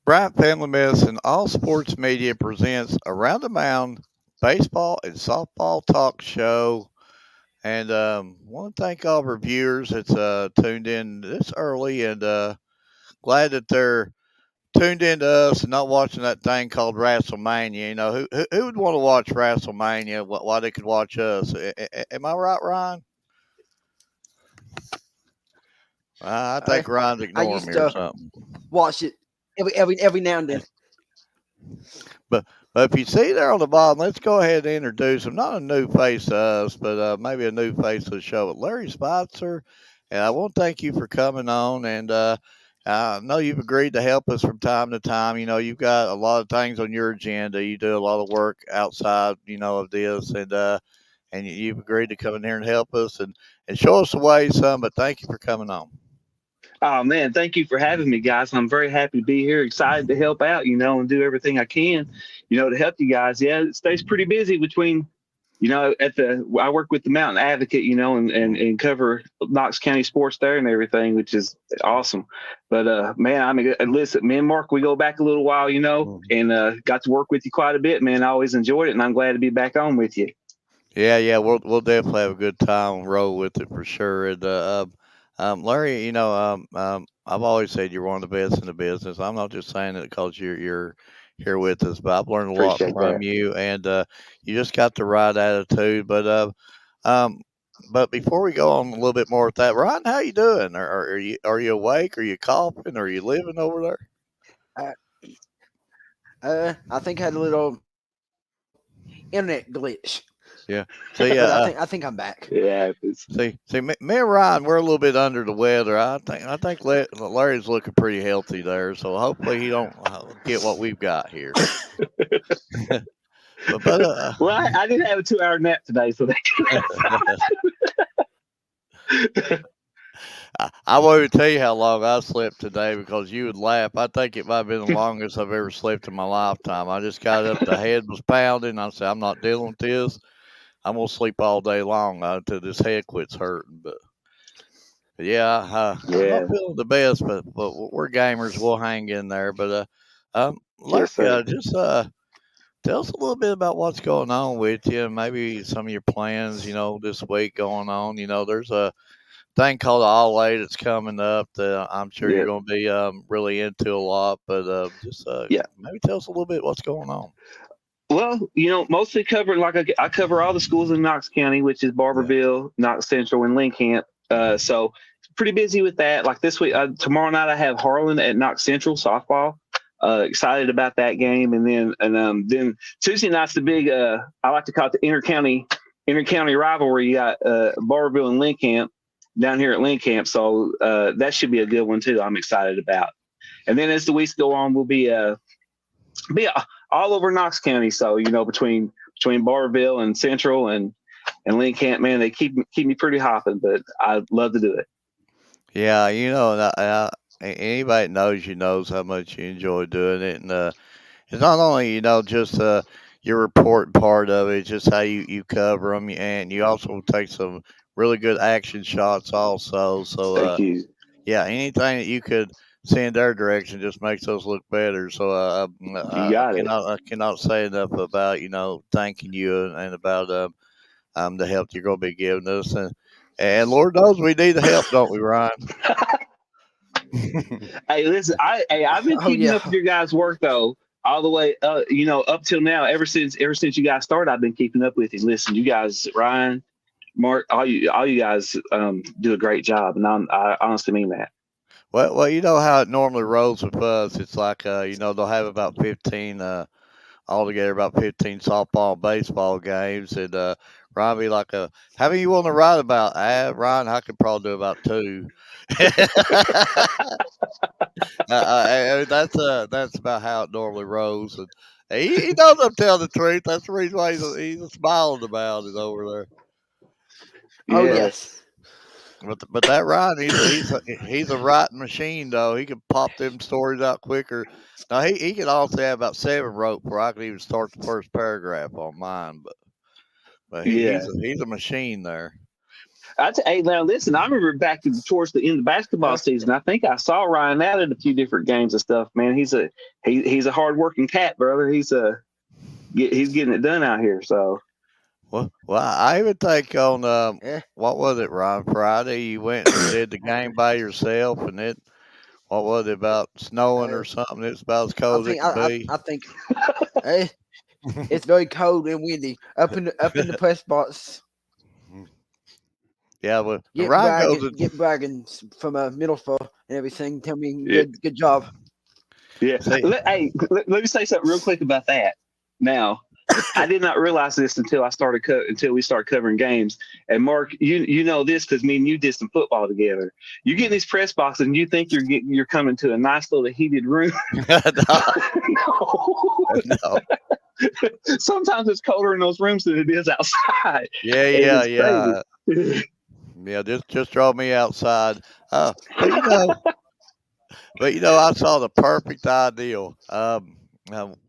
Bryant Family Medicine, all sports media presents Around the Mound baseball and softball talk show. And want to thank all of our viewers that's tuned in this early and glad that they're tuned in to us and not watching that thing called WrestleMania. You know, who would want to watch WrestleMania while they could watch us? Am I right, Ryan? I I think Ryan's I ignoring used me or to something. watch it every now and then. But but if you see there on the bottom, let's go ahead and introduce him. Not a new face to us, but maybe a new face to the show. Larry Spitzer, and I want to thank you for coming on. And I know you've agreed to help us from time to time. You know, you've got a lot of things on your agenda. You do a lot of work outside, of this, and you've agreed to come in here and help us and show us the way some. But thank you for coming on. Oh man, thank you for having me, guys. I'm very happy to be here. Excited to help out, and do everything I can, to help you guys. Yeah, it stays pretty busy between, I work with the Mountain Advocate, and cover Knox County sports there and everything, which is awesome. But man, I mean, listen, me and Mark, we go back a little while, and got to work with you quite a bit, man. I always enjoyed it, and I'm glad to be back on with you. Yeah, we'll definitely have a good time and roll with it for sure. And Larry, I've always said you're one of the best in the business. I'm not just saying it because you're here with us, but I've learned a lot Appreciate from that. you, and you just got the right attitude. Um, but before we go on a little bit more with that, Ryan, how you doing? Are you awake? Are you coughing? Are you living over there? Uh, I think I had a little internet glitch, Yeah. See, but I think I'm back. Yeah, see, me and Ryan, we're a little bit under the weather. I think Larry's looking pretty healthy there, so hopefully he don't get what we've got here. but well, I did have a 2 hour nap today, so I won't even tell you how long I slept today because you would laugh. I think it might have been the longest I've ever slept in my lifetime. I just got up, the head was pounding. I said, I'm not dealing with this. I'm gonna sleep all day long until this head quits hurting. But yeah, I'm not yeah, feeling the best, but we're gamers. We'll hang in there. But Larry, yes, sir. just tell us a little bit about what's going on with you, and maybe some of your plans. This week going on. There's a thing called the All A that's coming up that I'm sure you're Yeah, going to be really into a lot. But just yeah. maybe tell us a little bit what's going on. Well, mostly cover like I cover all the schools in Knox County, which is Yeah. Barberville, Knox Central, and Lincoln. So pretty busy with that. Like this week, tomorrow night I have Harlan at Knox Central softball. Excited about that game, and then Tuesday night's the big. I like to call it the intercounty rivalry. You got Barberville and Lincoln down here at Lincoln, so that should be a good one too. I'm excited about. And then as the weeks go on, we'll be all over Knox County. So between Barberville and Central and Lynn Camp, man, they keep me pretty hopping. But I love to do it. Yeah, anybody that knows you knows how much you enjoy doing it, and it's not only just your reporting part of it, it's just how you cover them, and you also take some really good action shots also. So Thank you. yeah, anything that you could send their direction just makes us look better. So You got it. I cannot say enough about thanking you and about the help you're going to be giving us, and Lord knows we need the help, don't we, Ryan? Hey, listen, I've been Oh keeping yeah, up with your guys' work though, all the way, up till now. Ever since you guys started, I've been keeping up with you. Listen, you guys, Ryan, Mark, all you guys do a great job, and I honestly mean that. Well, you know how it normally rolls with us. It's like they'll have about 15 altogether, about 15 softball and baseball games, and Ryan be like, "How many you want to write about?" Ryan, I could probably do about two. That's about how it normally rolls, and he knows I'm telling the truth. That's the reason why he's smiling about it over there. oh Yeah. But yes. but that Ryan, he's a writing machine though. He can pop them stories out quicker. Now he can also have about seven wrote before I can even start the first paragraph on mine. But Yeah. he's a machine there. Hey, now listen. I remember back towards the end of the basketball season. I think I saw Ryan out at a few different games and stuff. Man, he's a hard working cat, brother. He's getting it done out here. So Well, I even think on Yeah, what was it, Ron? Friday you went and did the game by yourself, and it what was it about snowing or uh, something? It's about as I cold as it think can be. I think eh, it's very cold and windy up in the press box. Yeah, well, Ryan goes. Get bragging from a middle for and everything. Tell me yeah, good job. yeah. See, Let me say something real quick about that. Now, I did not realize this until we started covering games. And Mark, you know this because me and you did some football together. You get in these press boxes and you think you're coming to a nice little heated room. no, No. no. Sometimes it's colder in those rooms than it is outside, Yeah, and yeah, it's crazy. yeah. Yeah, just draw me outside. But I saw the perfect ideal.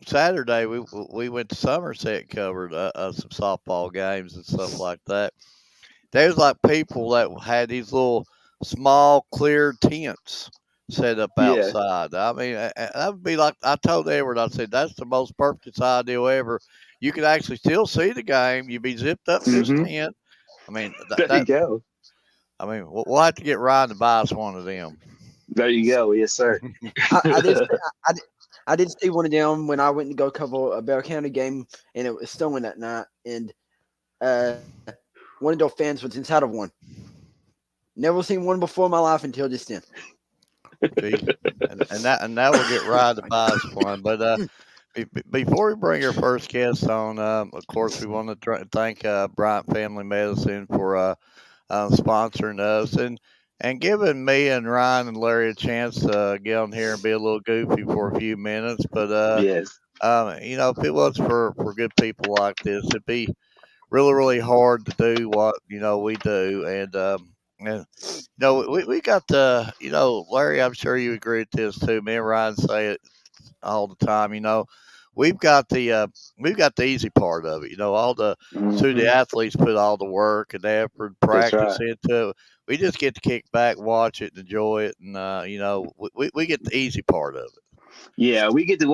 Saturday we went to Somerset and covered some softball games and stuff like that. There's like people that had these little small clear tents set up Yeah. outside. I mean, that would be like I told Edward. I said that's the most perfect ideal ever. You could actually still see the game. You'd be zipped up in this Hmm. tent. I mean, There you go. we'll have to get Ryan to buy us one of them. There you go. Yes, sir. I did I did see one of them when I went to go cover a Bell County game, and it was snowing that night, and uh, one of those fans was inside of one. Never seen one before in my life until just then. See, and that will get Ryan to buy us one. But before we bring our first guest on, of course, we want to thank Bryant Family Medicine for sponsoring us and giving me and Ryan and Larry a chance to get on here and be a little goofy for a few minutes. But Yes. if it was for good people like this, it'd be really really hard to do what we do. And we got the Larry. I'm sure you agree with this too. Me and Ryan say it all the time. We've got the easy part of it. All the student Hmm. athletes put all the work and effort and That's practice right. into it. We just get to kick back, watch it, and enjoy it, and we get the easy part of it. Yeah, we get to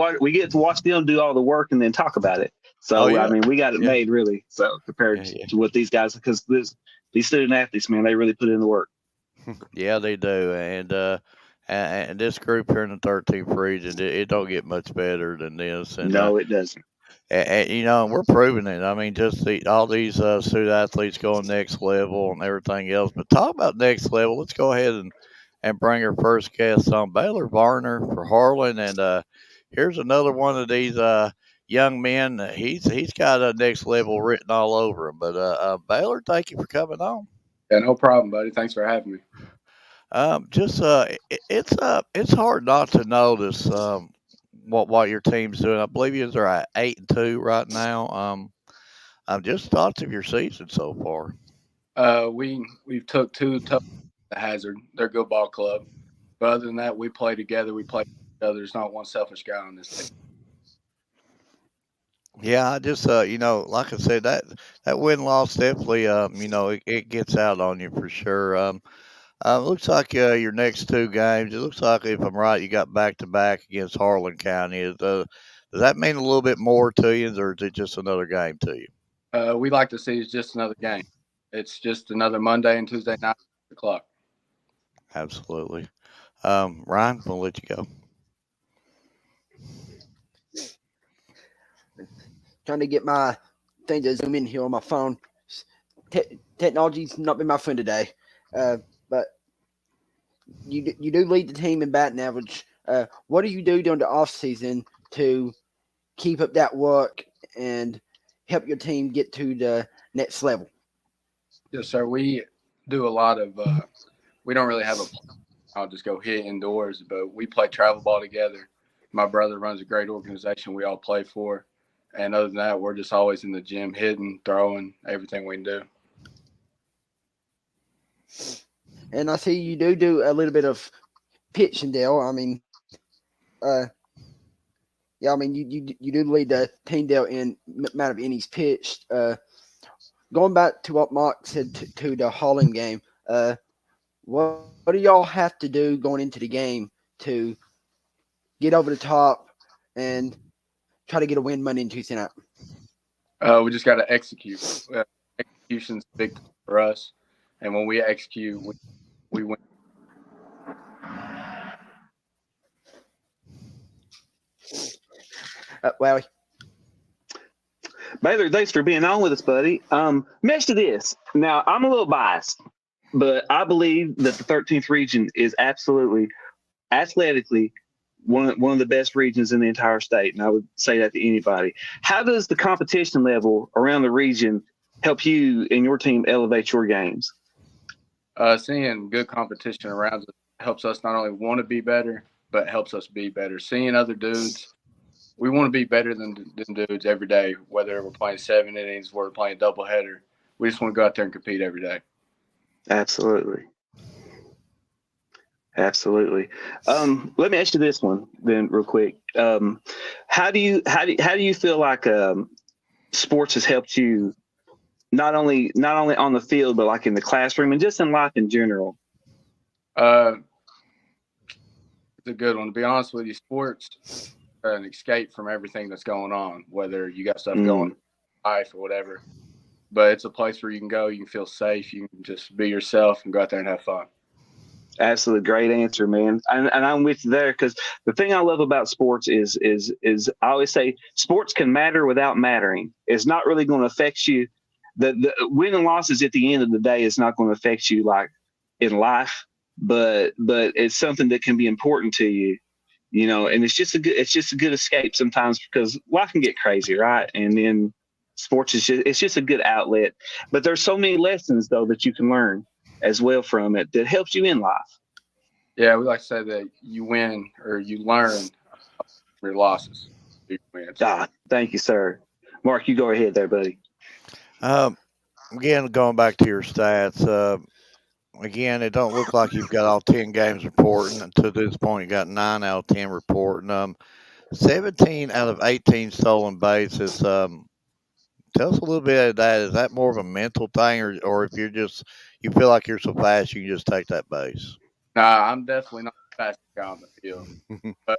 watch them do all the work and then talk about it. Oh So I yeah, mean, we got it yeah, made really. So compared yeah, yeah. to what these guys, because these student athletes, man, they really put in the work. Yeah, they do, and this group here in the 13th region, it don't get much better than this, No, it doesn't. and we're proving it. I mean, just all these student athletes going next level and everything else. But talk about next level. Let's go ahead and bring our first guest on, Baylor Varner for Harlan, and here's another one of these young men. He's got a next level written all over him. But Baylor, thank you for coming on. Yeah, no problem, buddy. Thanks for having me. Just it's hard not to notice what your team's doing. I believe you are at 8-2 right now. Just thoughts of your season so far. We've took two tough to Hazard. They're a good ball club. But other than that, we play together. We play together. There's not one selfish guy on this team. Yeah, I just like I said, that win loss definitely it gets out on you for sure. Looks like your next two games. It looks like, if I'm right, you got back to back against Harlan County. Does that mean a little bit more to you, or is it just another game to you? We like to see it's just another game. It's just another Monday and Tuesday night at the clock. Absolutely. Ryan, we'll let you go. Trying to get my thing to zoom in here on my phone. Technology's not been my friend today, but you do lead the team in batting average. What do you do during the off season to keep up that work and help your team get to the next level? Yes, sir. We do a lot of. We don't really have a plan. I'll just go hit indoors, but we play travel ball together. My brother runs a great organization we all play for. And other than that, we're just always in the gym, hitting, throwing, everything we can do. And I see you do a little bit of pitching, Dale. I mean, uh, yeah, I mean you do lead the team, Dale, in amount of innings pitched. going back to what Mark said to the Holland game, what do y'all have to do going into the game to get over the top and try to get a win Monday and Tuesday night? We just got to execute. Execution's a big thing for us, and when we execute, we win. Wowie. Baylor, thanks for being on with us, buddy. Next to this, now I'm a little biased, but I believe that the 13th region is absolutely athletically one of the best regions in the entire state, and I would say that to anybody. How does the competition level around the region help you and your team elevate your games? Seeing good competition around us helps us not only want to be better, but helps us be better. Seeing other dudes, we want to be better than dudes every day, whether we're playing 7 innings, we're playing doubleheader. We just want to go out there and compete every day. Absolutely. Absolutely. Let me ask you this one then, real quick. How do you feel like sports has helped you not only on the field, but like in the classroom and just in life in general? It's a good one. To be honest with you, sports an escape from everything that's going on, whether you got stuff going in life or whatever. But it's a place where you can go, you can feel safe, you can just be yourself and go out there and have fun. Absolutely, great answer, man. And I'm with you there because the thing I love about sports is I always say sports can matter without mattering. It's not really going to affect you. The win and losses at the end of the day is not going to affect you like in life, but it's something that can be important to you, you know. And it's just a good escape sometimes because life can get crazy, right? And then sports is just a good outlet. But there's so many lessons though that you can learn as well from it that helps you in life. Yeah, we like to say that you win or you learn from your losses. Thank you, sir. Mark, you go ahead there, buddy. Again, going back to your stats, again, it don't look like you've got all 10 games reporting. And to this point, you got 9 out of 10 reporting. 17 out of 18 stolen bases. Tell us a little bit of that. Is that more of a mental thing, or if you feel like you're so fast, you can just take that base? Nah, I'm definitely not the fastest guy on the field. But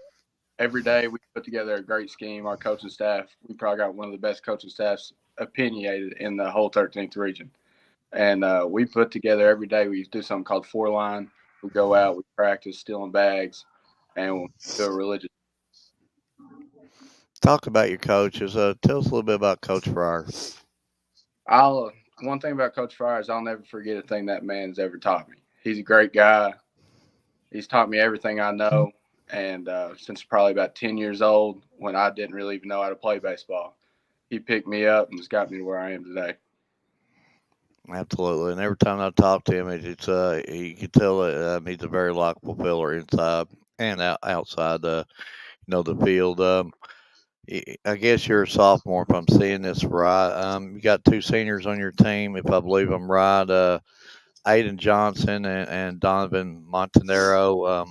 every day we put together a great scheme. Our coaching staff, we probably got one of the best coaching staffs opinionated in the whole 13th region. And we put together every day. We do something called 4-line. We go out, we practice stealing bags, and we do it religious. Talk about your coaches. Tell us a little bit about Coach Fryer. One thing about Coach Fryer is I'll never forget a thing that man's ever taught me. He's a great guy. He's taught me everything I know. And since probably about 10 years old, when I didn't really even know how to play baseball, he picked me up and has got me to where I am today. Absolutely, and every time I talk to him, it's you can tell that he's a very likable fella inside and outside the field. I guess you're a sophomore if I'm seeing this right. You got 2 seniors on your team, if I believe I'm right. Aiden Johnson and Donovan Montanero.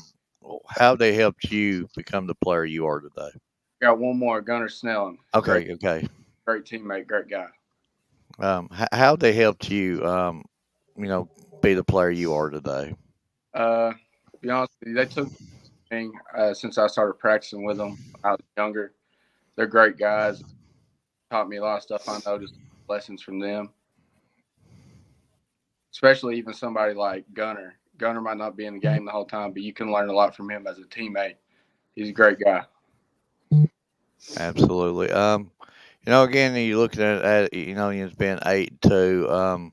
How they helped you become the player you are today? Got one more, Gunnar Snelling. Okay, okay. Great teammate, great guy. How they helped you, be the player you are today? Be honest with you, they took me since I started practicing with them when I was younger. They're great guys. Taught me a lot of stuff I know, just lessons from them. Especially even somebody like Gunnar. Gunnar might not be in the game the whole time, but you can learn a lot from him as a teammate. He's a great guy. Absolutely. Again, you're looking at it's been 8-2.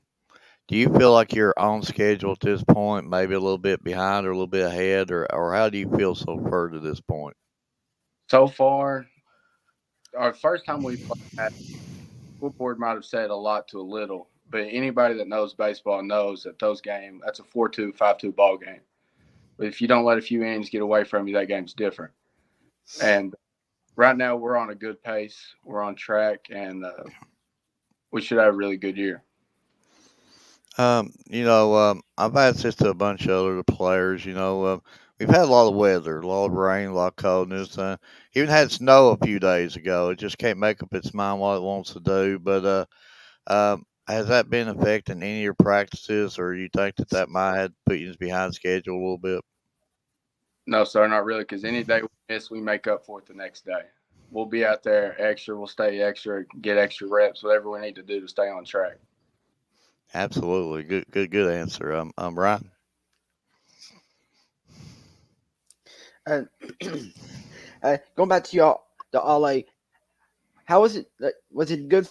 Do you feel like you're on schedule at this point, maybe a little bit behind or a little bit ahead, or how do you feel so far to this point? So far, our first time we played, school board might have said a lot to a little, but anybody that knows baseball knows that those games, that's a 4-2, 5-2 ball game. But if you don't let a few innings get away from you, that game's different. And right now we're on a good pace. We're on track, and we should have a really good year. I've asked this to a bunch of other players. We've had a lot of weather, a lot of rain, a lot of coldness. Even had snow a few days ago. It just can't make up its mind what it wants to do. But has that been affecting any of your practices, or you think that might have put you behind schedule a little bit? No, sir, not really. Because any day we miss, we make up for it the next day. We'll be out there extra. We'll stay extra, get extra reps, whatever we need to do to stay on track. Absolutely, good answer. Ryan. Uh, going back to your the LA, how was it? Was it good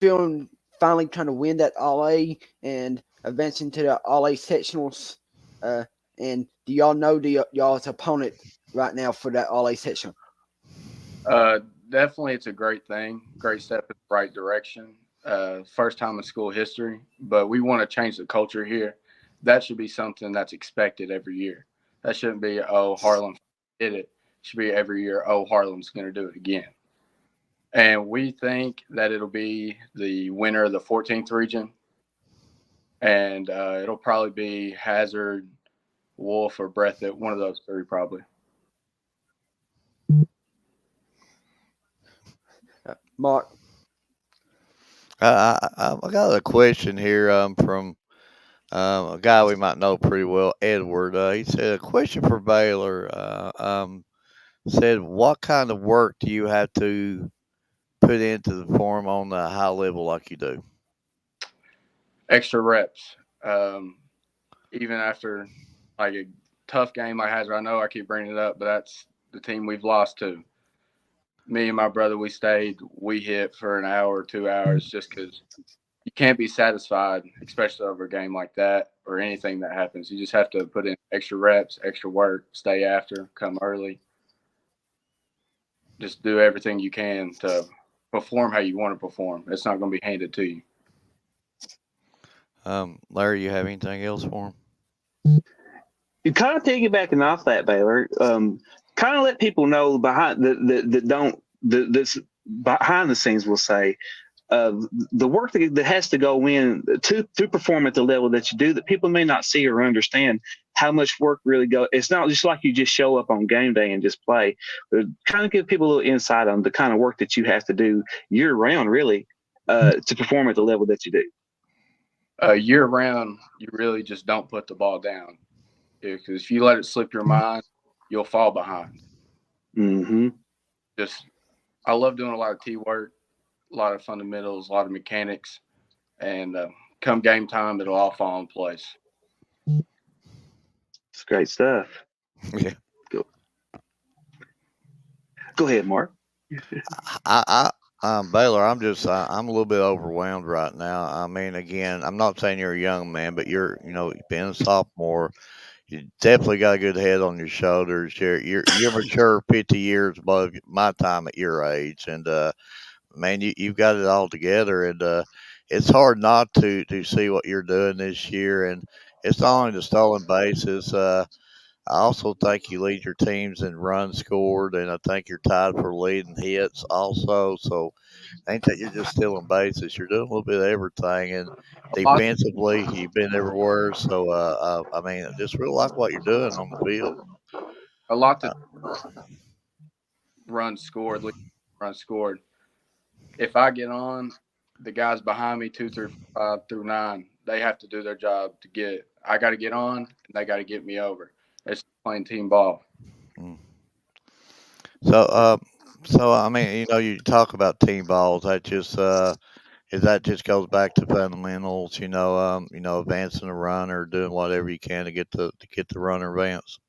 feeling finally trying to win that LA and advancing to the LA sectionals? Uh, and do y'all know y'all's opponent right now for that LA sectional? Uh, Definitely, it's a great thing. Great step in the right direction. First time in school history, but we want to change the culture here. That should be something that's expected every year. That shouldn't be, oh, Harlem did it. It should be every year, oh, Harlem's going to do it again. And we think that it'll be the winner of the 14th region. And it'll probably be Hazard, Wolf, or Breathitt, one of those three, probably. Mark, I got a question here from a guy we might know pretty well, Edward. He said a question for Baylor. Said, what kind of work do you have to put into the form on the high level like you do? Extra reps. Even after like a tough game like Hazard, I know I keep bringing it up, but that's the team we've lost to. Me and my brother, we hit for an hour or 2 hours just because you can't be satisfied, especially over a game like that or anything that happens. You just have to put in extra reps, extra work, stay after, come early. Just do everything you can to perform how you want to perform. It's not going to be handed to you. Larry, you have anything else for him? You kind of piggybacking off that, Baylor. Kind of let people know behind that don't this behind the scenes. We'll say the work that has to go in to perform at the level that you do that people may not see or understand how much work really go. It's not just like you just show up on game day and just play. But kind of give people a little insight on the kind of work that you have to do year round, really, to perform at the level that you do. Year round, you really just don't put the ball down because if you let it slip your mind, you'll fall behind. Mm-hmm. Just, I love doing a lot of T work, a lot of fundamentals, a lot of mechanics, and come game time, it'll all fall in place. It's great stuff. Yeah. Go ahead, Mark. Baylor, I'm a little bit overwhelmed right now. I mean, again, I'm not saying you're a young man, but you've been a sophomore. You definitely got a good head on your shoulders. You're mature 50 years above my time at your age, and man, you've got it all together, and it's hard not to see what you're doing this year, and it's not only the stolen bases. I also think you lead your teams in runs scored, and I think you're tied for leading hits also. So ain't that you're just stealing bases? You're doing a little bit of everything, and A lot, defensively, you've been everywhere. So I mean, I just really like what you're doing on the field. a lot to Uh, run scored, run scored. If I get on, the guys behind me, 2 through 5 through 9, they have to do their job to get it. I got to get on, and they got to get me over. It's playing team ball. mm. So I mean, you talk about team balls. That just goes back to fundamentals. Advancing the runner, doing whatever you can to get the runner advance.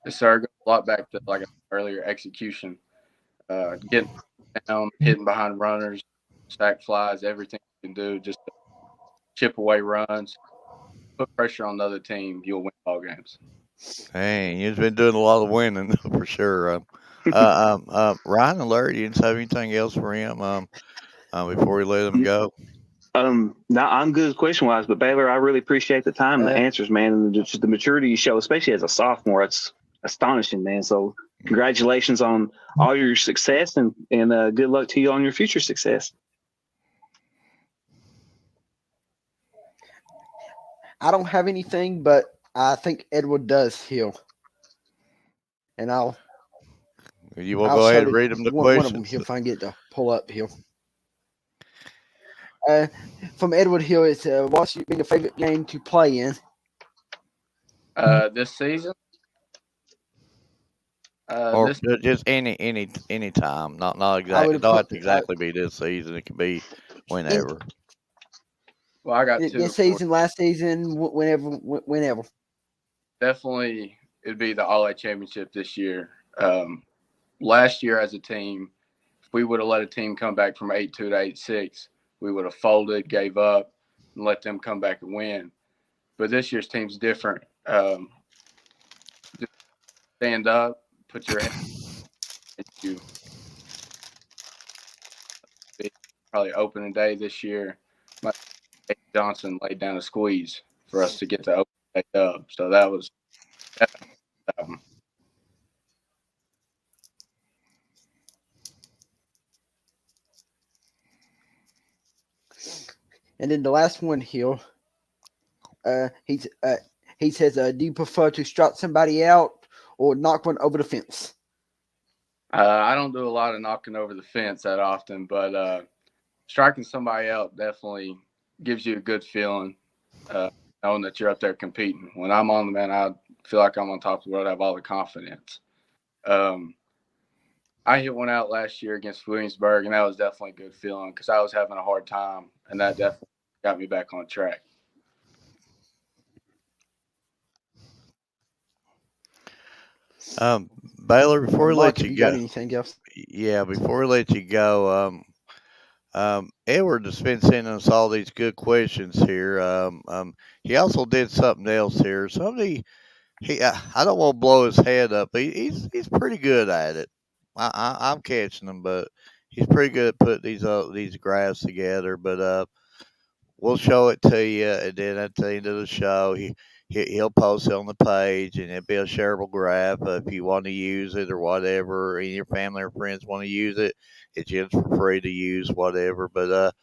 Yes, sir. It goes a lot back to, like I said earlier, execution, getting down, hitting behind runners, sack flies, everything you can do just to chip away runs, put pressure on the other team, you'll win ball games. Hey, you've been doing a lot of winning for sure. Ryan and Larry, you didn't have anything else for him before we let him go? Now I'm good question wise, but Baylor, I really appreciate the time and the uh, answers, man, and just the maturity you show, especially as a sophomore. It's astonishing, man. So congratulations on all your success and good luck to you on your future success. I don't have anything, but I think Edward does heal, and You will I'll go show ahead and the read them the one of them questions. here if I can get to pull up here. Uh, from Edward Hill, it's what's been your favorite game to play in? This season, Or this just any time. Not I would exactly. have Don't have put to exactly be this season. It can be in whenever. well, I got two, this of course. season, last season, whenever. Definitely, it'd be the All A Championship this year. Last year, as a team, if we would have let a team come back from 8-2 to 8-6, we would have folded, gave up, and let them come back and win. But this year's team's different. Just stand up, put your head in you. Probably opening day this year. My Johnson laid down a squeeze for us to get the opening day up. So that was um, And then the last one here, he's he says, do you prefer to strut somebody out or knock one over the fence? I don't do a lot of knocking over the fence that often, but striking somebody out definitely gives you a good feeling, knowing that you're up there competing. When I'm on the man, I feel like I'm on top of the world. I have all the confidence. Um, I hit one out last year against Williamsburg, and that was definitely a good feeling because I was having a hard time, and that definitely got me back on track. Baylor, before we Mark, let have you you got go, anything else? yeah, before we let you go, Edward has been sending us all these good questions here. He also did something else here. Somebody, I don't want to blow his head up, but he's pretty good at it. I'm catching him, but he's pretty good at putting these graphs together. But we'll show it to you, and then at the end of the show, he'll post it on the page, and it'll be a shareable graph. If you want to use it or whatever, and your family or friends want to use it, it's just for free to use whatever. But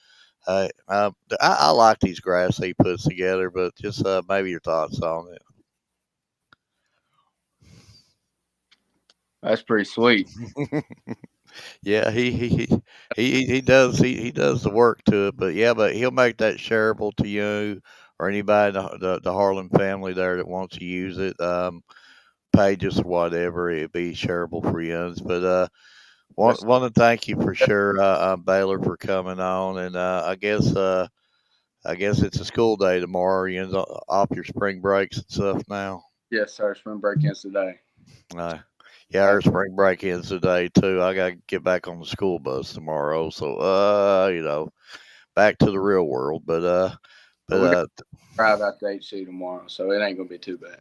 I like these graphs he puts together, but just maybe your thoughts on That's pretty sweet. it. Yeah, he does the work to it, but yeah, but he'll make that shareable to you or anybody in the Harlan family there that wants to use it. Pages or whatever, it'd be shareable for you. But Yes, want to thank you for sure, Baylor, for coming on, and I guess it's a school day tomorrow. You end off your spring breaks and stuff now. yes, sir. Spring break ends today. Uh, yeah, our spring break ends today too. I got to get back on the school bus tomorrow, so back to the real world. But we got But to drive out to HC tomorrow, so it ain't gonna be too bad.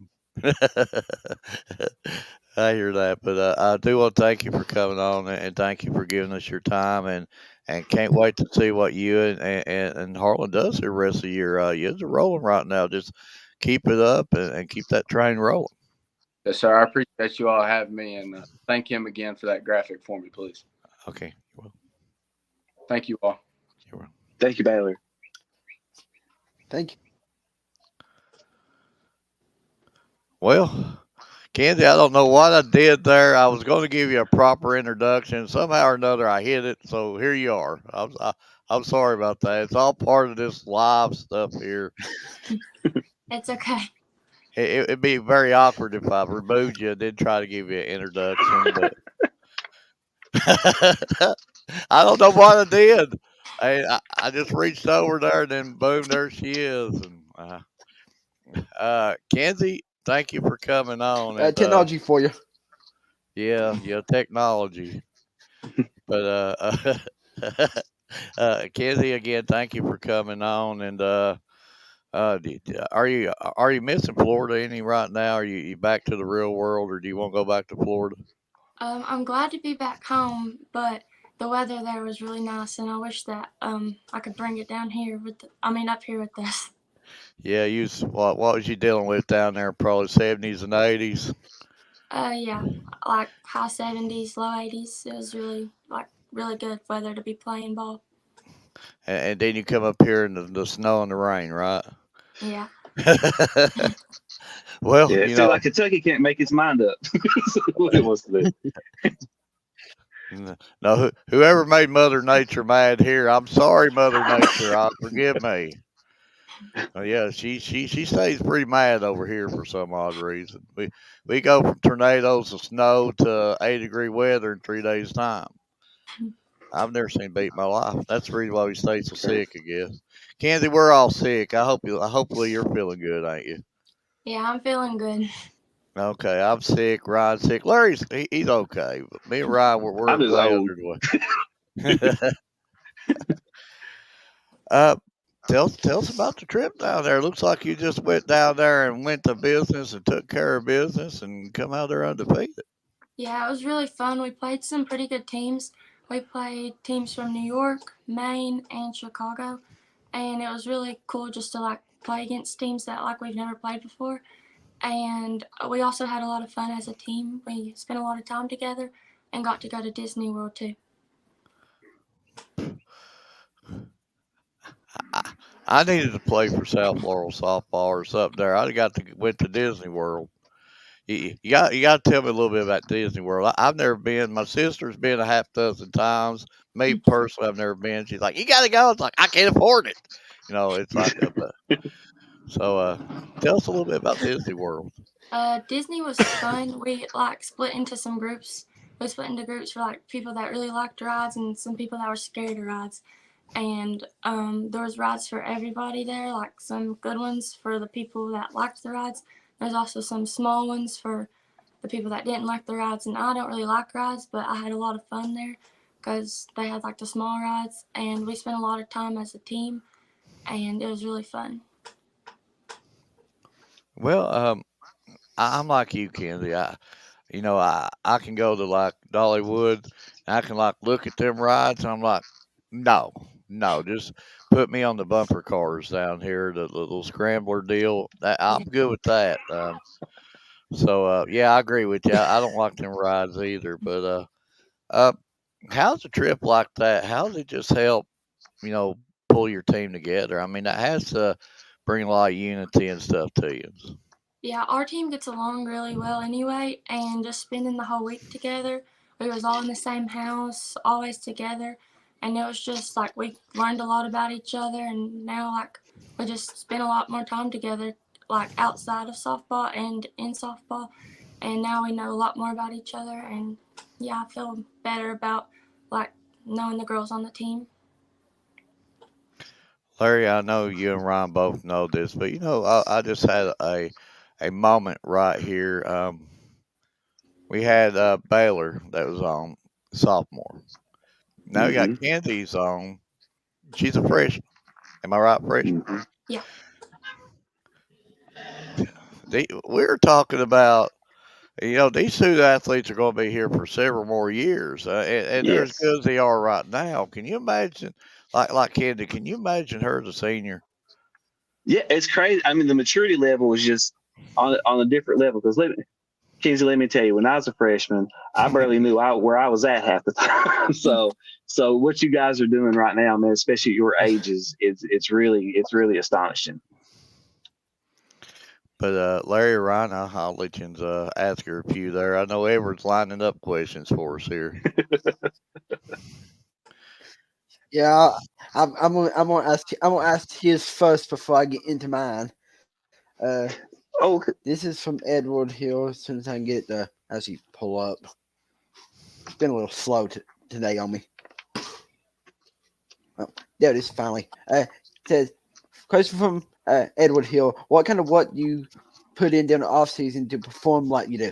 I hear that. But I do want to thank you for coming on and thank you for giving us your time and can't wait to see what you and Harlan does the rest of the year. You're rolling right now. Just keep it up and keep that train rolling. Yes, sir. I appreciate you all having me, and thank him again for that graphic for me, please. Okay. Well, Thank you all. you're welcome. Thank you, Baylor. Thank you. Well, Kenzie, I don't know what I did there. I was going to give you a proper introduction. Somehow or another, I hit it. So here you are. I'm sorry about that. It's all part of this live stuff here. It's okay. It'd be very awkward if I removed you and then try to give you an introduction. But I don't know what I did. I just reached over there and then boom, there she is. And Kenzie, thank you for coming on. And Technology for you. yeah, technology. But Kenzie, again, thank you for coming on. And are you missing Florida any right now? Are you back to the real world, or do you want to go back to Florida? I'm glad to be back home, but the weather there was really nice, and I wish that I could bring it down here up here with this. Yeah, what was you dealing with down there? Probably 70s and 80s. Yeah, like high 70s, low 80s. It was really good weather to be playing ball. And then you come up here in the snow and the rain, right? Yeah. Well, Yeah, it feel like Kentucky can't make its mind up. What it wants to do. No, whoever made Mother Nature mad here, I'm sorry, Mother Nature. Forgive me. Yeah, she stays pretty mad over here for some odd reason. We go from tornadoes to snow to 80-degree weather in 3 days' time. I've never seen beat in my life. That's the reason why we stay so sick, I guess. Kenzie, we're all sick. Hopefully you're feeling good, ain't you? Yeah, I'm feeling good. Okay, I'm sick. Ryan's sick. He's okay, but me and Ryan we're I'm just way old. under the weather. uh, tell us about the trip down there. Looks like you just went down there and went to business and took care of business and come out there undefeated. Yeah, it was really fun. We played some pretty good teams. We played teams from New York, Maine, and Chicago, and it was really cool just to like play against teams that like we've never played before. And we also had a lot of fun as a team. We spent a lot of time together and got to go to Disney World too. I, I needed to play for South Laurel softball or something there. I'd have got to went to Disney World. You got to tell me a little bit about Disney World. I've never been. My sister's been a half dozen times. Me personally, I've never been. She's like, you got to go. It's like I can't afford it. It's like but so. Tell us a little bit about Disney World. Disney was fun. We like split into some groups. We split into groups for like people that really liked rides and some people that were scared of rides. And there was rides for everybody there, like some good ones for the people that liked the rides. There's also some small ones for the people that didn't like the rides. And I don't really like rides, but I had a lot of fun there because they had like the small rides, and we spent a lot of time as a team, and it was really fun. Well, I'm like you, Kenzie. I can go to like Dollywood, and I can like look at them rides, and I'm like, no, no, just put me on the bumper cars down here, the little scrambler deal. I'm Yeah. good with that. Yeah, I agree with you. I don't like them rides either. Uh, how's a trip like that? How does it just help, you know, pull your team together? I mean, that has to bring a lot of unity and stuff to you. Yeah, our team gets along really well anyway, and just spending the whole week together, we was all in the same house, always together, and it was just like we learned a lot about each other, and now like we just spend a lot more time together, like outside of softball and in softball, and now we know a lot more about each other, and yeah, I feel better about like knowing the girls on the team. Larry, I know you and Ryan both know this, but I just had a moment right here. We had Baylor that was on sophomore. Now we got Hmm. Kenzie's on. She's a freshman. Am I right, freshman? Hmm. Yeah, We were talking about, these two athletes are going to be here for several more years, and they're as Yes. good as they are right now. Can you imagine, like Kenzie? Can you imagine her as a senior? Yeah, it's crazy. I mean, the maturity level was just on a different level. Because Kinsey, let me tell you, when I was a freshman, I barely knew where I was at half the time. So what you guys are doing right now, man, especially at your ages, it's really astonishing. But Larry, Ryan, I'll let you ask her a few there. I know Edward's lining up questions for us here. Yeah, I'm gonna ask his first before I get into mine. Uh, Oh, this is from Edward Hill. As soon as I can get the as he pull up, it's been a little slow today on me. Oh, there it is finally. It says question from Edward Hill. What kind of what you put in during the off season to perform like you do?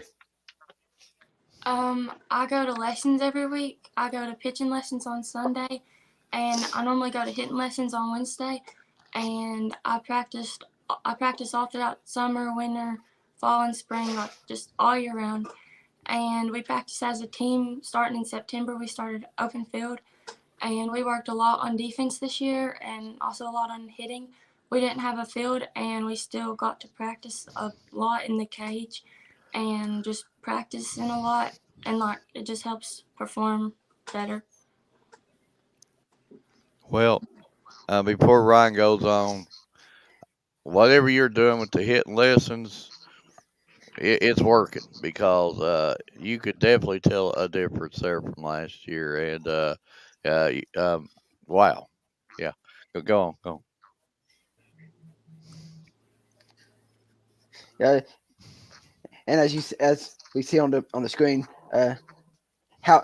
I go to lessons every week. I go to pitching lessons on Sunday, and I normally go to hitting lessons on Wednesday. And I practice all throughout summer, winter, fall, and spring, like just all year round. And we practice as a team. Starting in September, we started open field, and we worked a lot on defense this year, and also a lot on hitting. We didn't have a field, and we still got to practice a lot in the cage and just practicing a lot, and like it just helps perform better. Well, before Ryan goes on, whatever you're doing with the hitting lessons, it's working because you could definitely tell a difference there from last year. And wow, yeah, go on, go on. Uh, and as we see on the screen, how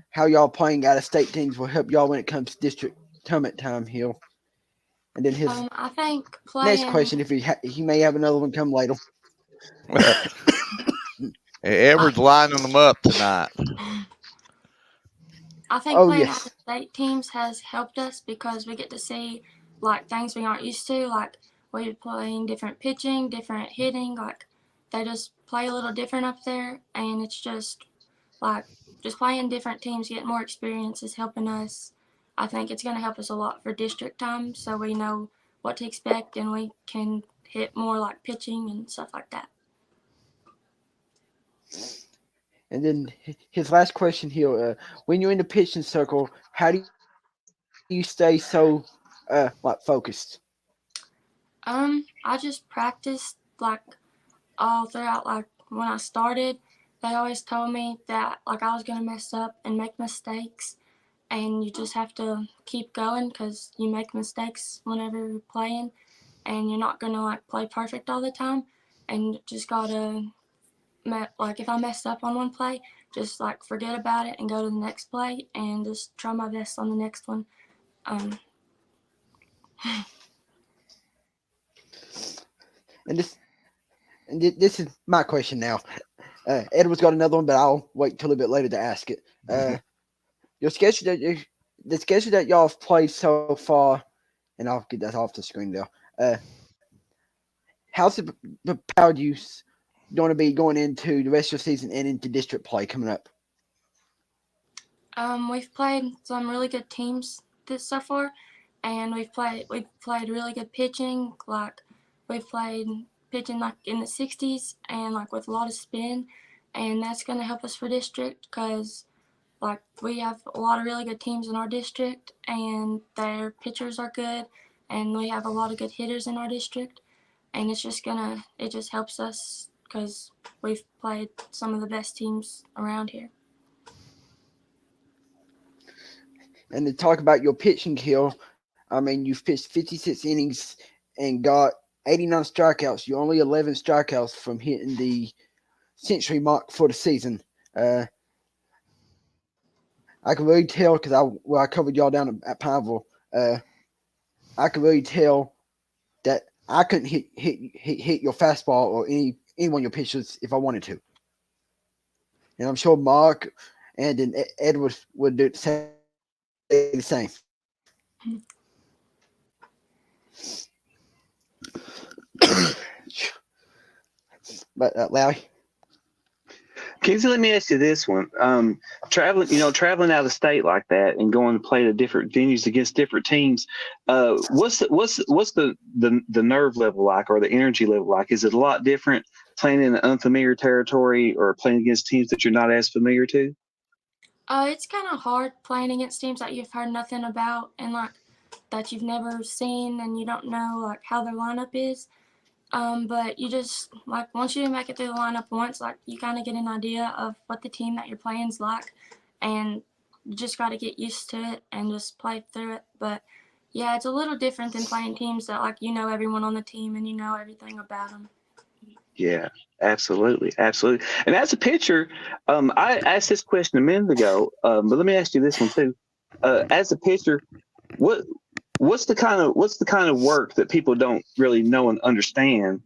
how y'all playing out of state teams will help y'all when it comes to district tournament time here. And then his I think next playing. question, if he may have another one come later. Edward's lining them up tonight. I think Oh playing out yes, of state teams has helped us because we get to see like things we aren't used to. Like we're playing different pitching, different hitting. Like they just play a little different up there, and it's just like just playing different teams, getting more experience is helping us. I think it's going to help us a lot for district time, so we know what to expect and we can hit more like pitching and stuff like that. and then his last question here: when you're in the pitching circle, how do you stay so focused? I just practiced like all throughout. Like when I started, they always told me that like I was gonna mess up and make mistakes, and you just have to keep going because you make mistakes whenever you're playing, and you're not gonna like play perfect all the time, and you just gotta like if I messed up on one play, just like forget about it and go to the next play and just try my best on the next one. Um, And this is my question now. Edward's got another one, but I'll wait till a bit later to ask it. Your schedule the schedule that y'all have played so far, and I'll get that off the screen now. How's it prepared you going to be going into the rest of your season and into district play coming up? we've played some really good teams this so far, and we've played really good pitching. Like we've played pitching like in the 60s and like with a lot of spin, and that's gonna help us for district because like we have a lot of really good teams in our district, and their pitchers are good, and we have a lot of good hitters in our district, and it just helps us because we've played some of the best teams around here. And to talk about your pitching here, I mean, you've pitched 56 innings and got 89 strikeouts. You're only 11 strikeouts from hitting the century mark for the season. Uh, I can really tell because I covered y'all down at Pineville. I can really tell that I couldn't hit your fastball or any one of your pitches if I wanted to. And I'm sure Mark and then Edward would do say the same. But Larry, Casey, let me ask you this one. Traveling out of state like that and going to play to different venues against different teams, what's the nerve level like or the energy level like? Is it a lot different playing in an unfamiliar territory or playing against teams that you're not as familiar to? It's kind of hard playing against teams that you've heard nothing about and like that you've never seen and you don't know like how their lineup is. But you just like once you make it through the lineup once, like you kind of get an idea of what the team that you're playing's like, and you just got to get used to it and just play through it. But yeah, it's a little different than playing teams that like you know everyone on the team and you know everything about them. Yeah, absolutely, absolutely. And as a pitcher, I asked this question a minute ago, but let me ask you this one too. As a pitcher, what what's the kind of work that people don't really know and understand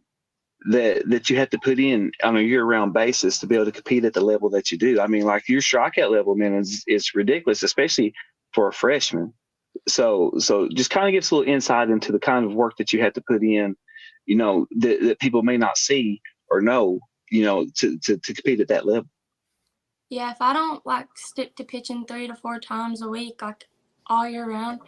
that you have to put in on a year-round basis to be able to compete at the level that you do? I mean, like your strikeout level, man, is ridiculous, especially for a freshman. So just kind of gives a little insight into the kind of work that you have to put in, that people may not see or know, to compete at that level. Yeah, if I don't like stick to pitching 3 to 4 times a week, like all year round,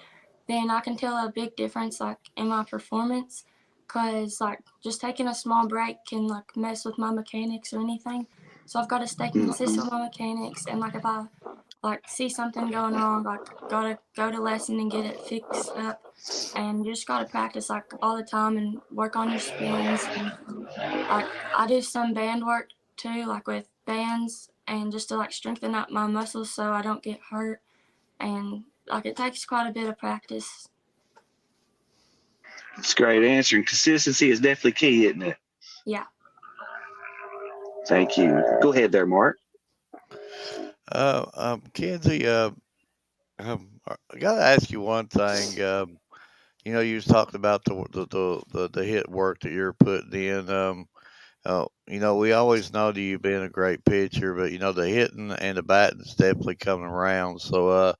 then I can tell a big difference like in my performance. Cause like just taking a small break can like mess with my mechanics or anything. So I've got to stay consistent with my mechanics. And like if I like see something going wrong, like gotta go to lesson and get it fixed up, and you just gotta practice like all the time and work on your spins. And like I do some band work too, like with bands, and just to like strengthen up my muscles so I don't get hurt. And like it takes quite a bit of practice. It's a great answer. And consistency is definitely key, isn't it? Yeah. Thank you. Go ahead there, Mark. Kenzie, I got to ask you one thing. You was talking about the hit work that you're putting in. We always know that you've been a great pitcher, but the hitting and the batting's definitely coming around. So,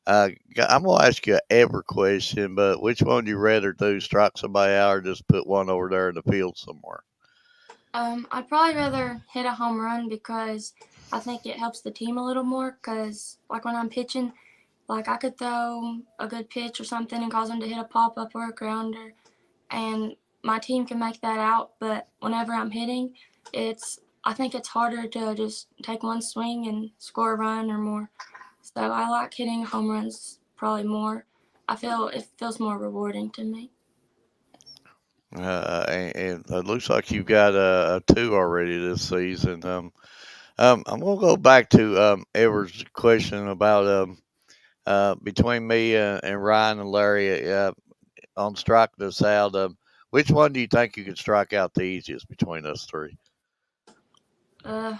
I'm gonna ask you a ever question, but which one do you rather do? Strike somebody out, or just put one over there in the field somewhere? I'd probably rather hit a home run because I think it helps the team a little more. Cause like when I'm pitching, like I could throw a good pitch or something and cause them to hit a pop up or a grounder, and my team can make that out. But whenever I'm hitting, I think it's harder to just take one swing and score a run or more. So I like hitting home runs probably more. I feel it feels more rewarding to me. And it looks like you've got a two already this season. I'm gonna go back to Edward's question about between me and Ryan and Larry on striking us out. Which one do you think you can strike out the easiest between us three? Uh,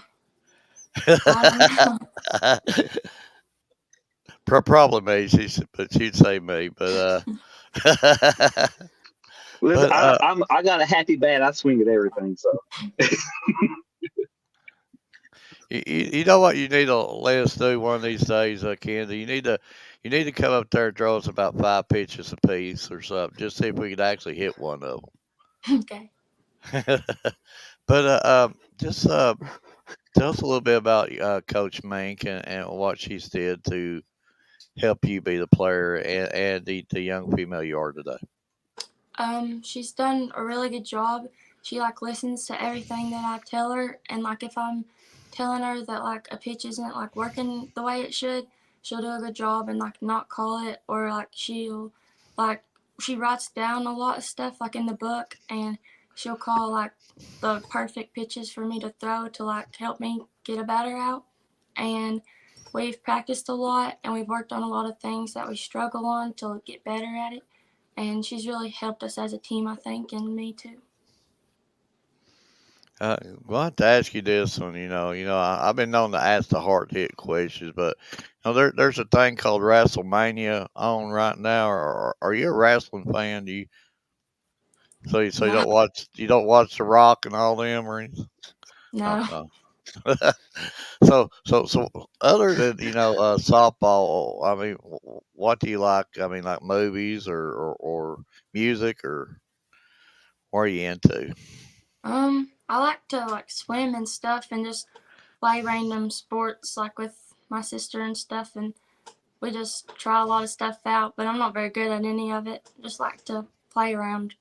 I don't know. Probably me, but she'd say me. Listen, but I got a happy bat. I swing at everything. So you know what you need to let us do one of these days, Candy. You need to come up there and throw us about 5 pitches apiece or something, just see if we could actually hit one of Okay. them. But just tell us a little bit about Coach Mink and what she's did to help you be the player and the young female you are today. She's done a really good job. She like listens to everything that I tell her, and like if I'm telling her that like a pitch isn't like working the way it should, she'll do a good job and like not call it, or like like she writes down a lot of stuff like in the book, and she'll call like the perfect pitches for me to throw to like help me get a batter out. And we've practiced a lot, and we've worked on a lot of things that we struggle on to get better at it, and she's really helped us as a team, I think, and me too. Well, I have to ask you this one. I've been known to ask the hard hit questions, but there's a thing called WrestleMania on right now. Or are you a wrestling fan? Do you so No, you don't watch The Rock and all them or anything? Oh no. no. So other than softball, I mean, what do you like? I mean, like movies or music, or what are you into? I like to like swim and stuff, and just play random sports like with my sister and stuff, and we just try a lot of stuff out. But I'm not very good at any of it. Just like to play around.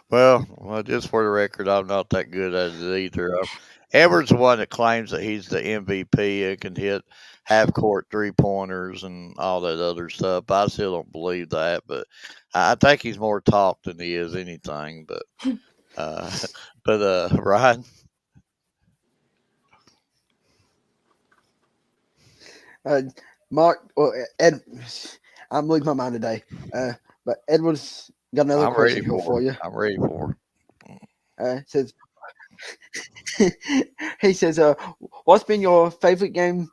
Well, just for the record, I'm not that good at it either. Edward's the one that claims that he's the MVP and can hit half court 3 pointers and all that other stuff. I still don't believe that, but I think he's more talk than he is anything. Uh, Ryan, Uh, Mark or Ed, I'm losing my mind today. But Edward's got another I'm ready question here for for it. you. I'm ready for Says he says, what's been your favorite game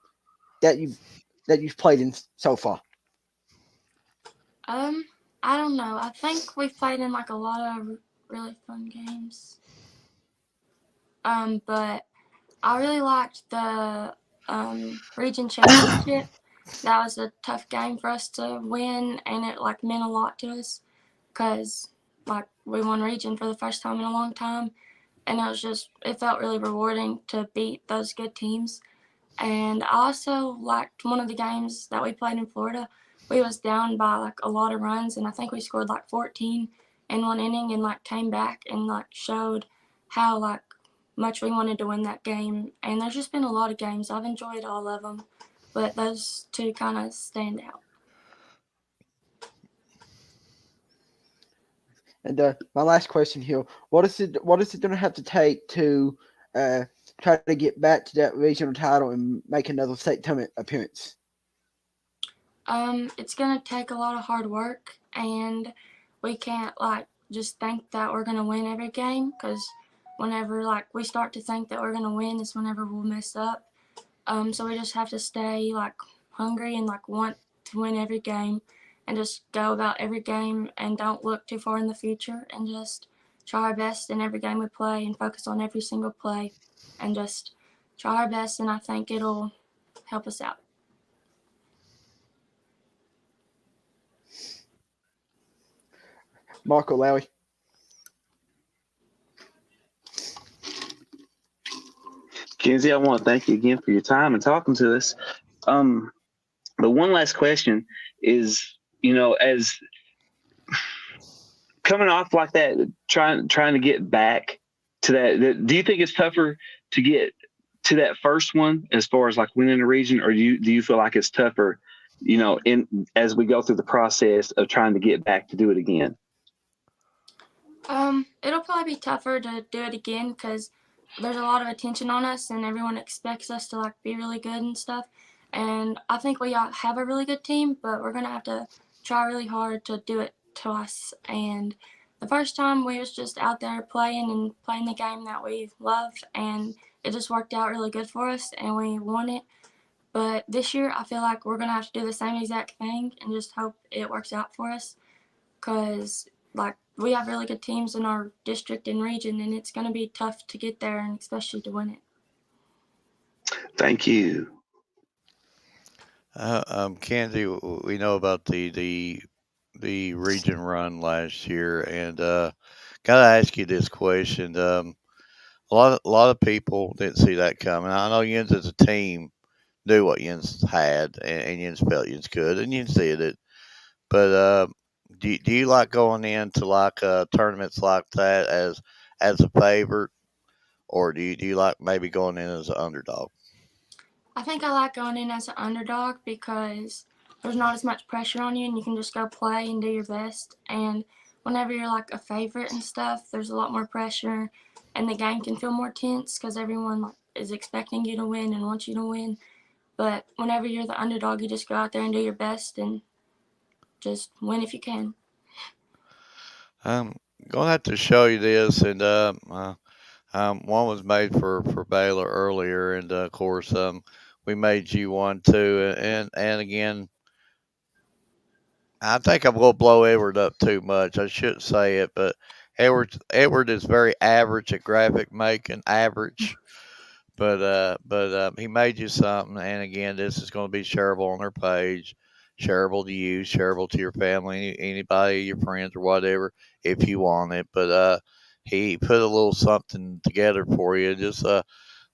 that you've played in so far? Um, I don't know. I think we've played in like a lot of really fun games. But I really liked the region championship. That was a tough game for us to win, and it like meant a lot to us because like we won region for the first time in a long time, and it felt really rewarding to beat those good teams. And I also liked one of the games that we played in Florida. We was down by like a lot of runs, and I think we scored like 14 in one inning, and like came back and like showed how like much we wanted to win that game. And there's just been a lot of games. I've enjoyed all of them, but those two kind of stand out. And my last question here: What is it going to have to take to uh, try to get back to that regional title and make another state tournament appearance? It's gonna take a lot of hard work, and we can't like just think that we're gonna win every game because whenever like we start to think that we're gonna win is whenever we'll mess up. So we just have to stay like hungry and like want to win every game, and just go about every game and don't look too far in the future and just try our best in every game we play and focus on every single play and just try our best, and I think it'll help us out. Marco Lowry. Kenzie, I want to thank you again for your time and talking to us. But one last question is, as coming off like that, trying to get back to that, do you think it's tougher to get to that first one as far as like winning the region, or do you feel like it's tougher, in as we go through the process of trying to get back to do it again? It'll probably be tougher to do it again because there's a lot of attention on us and everyone expects us to like be really good and stuff. And I think we have a really good team, but we're gonna have to try really hard to do it to us. And the first time we was just out there playing the game that we love, and it just worked out really good for us, and we won it. But this year, I feel like we're gonna have to do the same exact thing and just hope it works out for us, because like we have really good teams in our district and region, and it's going to be tough to get there and especially to win it. Thank you. Kenzie, we know about the region run last year, and gotta ask you this question. A lot of people didn't see that coming. I know Yins as a team knew what Yins had, and Yins felt Yins could, and Yins did it. But do you like going into like tournaments like that as a favorite, or do you like maybe going in as an underdog? I think I like going in as an underdog because there's not as much pressure on you and you can just go play and do your best. And whenever you're like a favorite and stuff, there's a lot more pressure and the game can feel more tense because everyone like, is expecting you to win and wants you to win. But whenever you're the underdog, you just go out there and do your best and just win if you can. I'm gonna have to show you this, and one was made for Baylor earlier, and of course, we made you one too, and again, I think I'm gonna blow Edward up too much. I shouldn't say it, but Edward is very average at graphic making, average. But he made you something, and again, this is going to be shareable on their page, shareable to you, shareable to your family, anybody, your friends, or whatever, if you want it. But he put a little something together for you. Just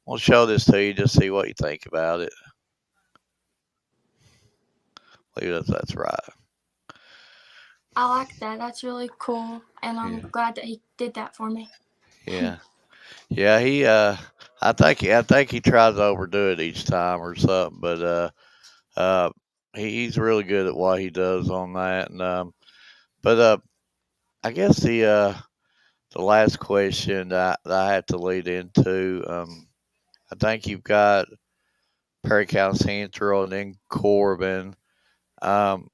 we'll show this to you, just see what you think about it. Look at that's right. I like that. That's really cool, and I'm Yeah, glad that he did that for me. yeah, yeah. I think he tries to overdo it each time or something, but uh, he's really good at what he does on that, and but I guess the last question that I had to lead into, I think you've got Perry County Central and then Corbin. Um,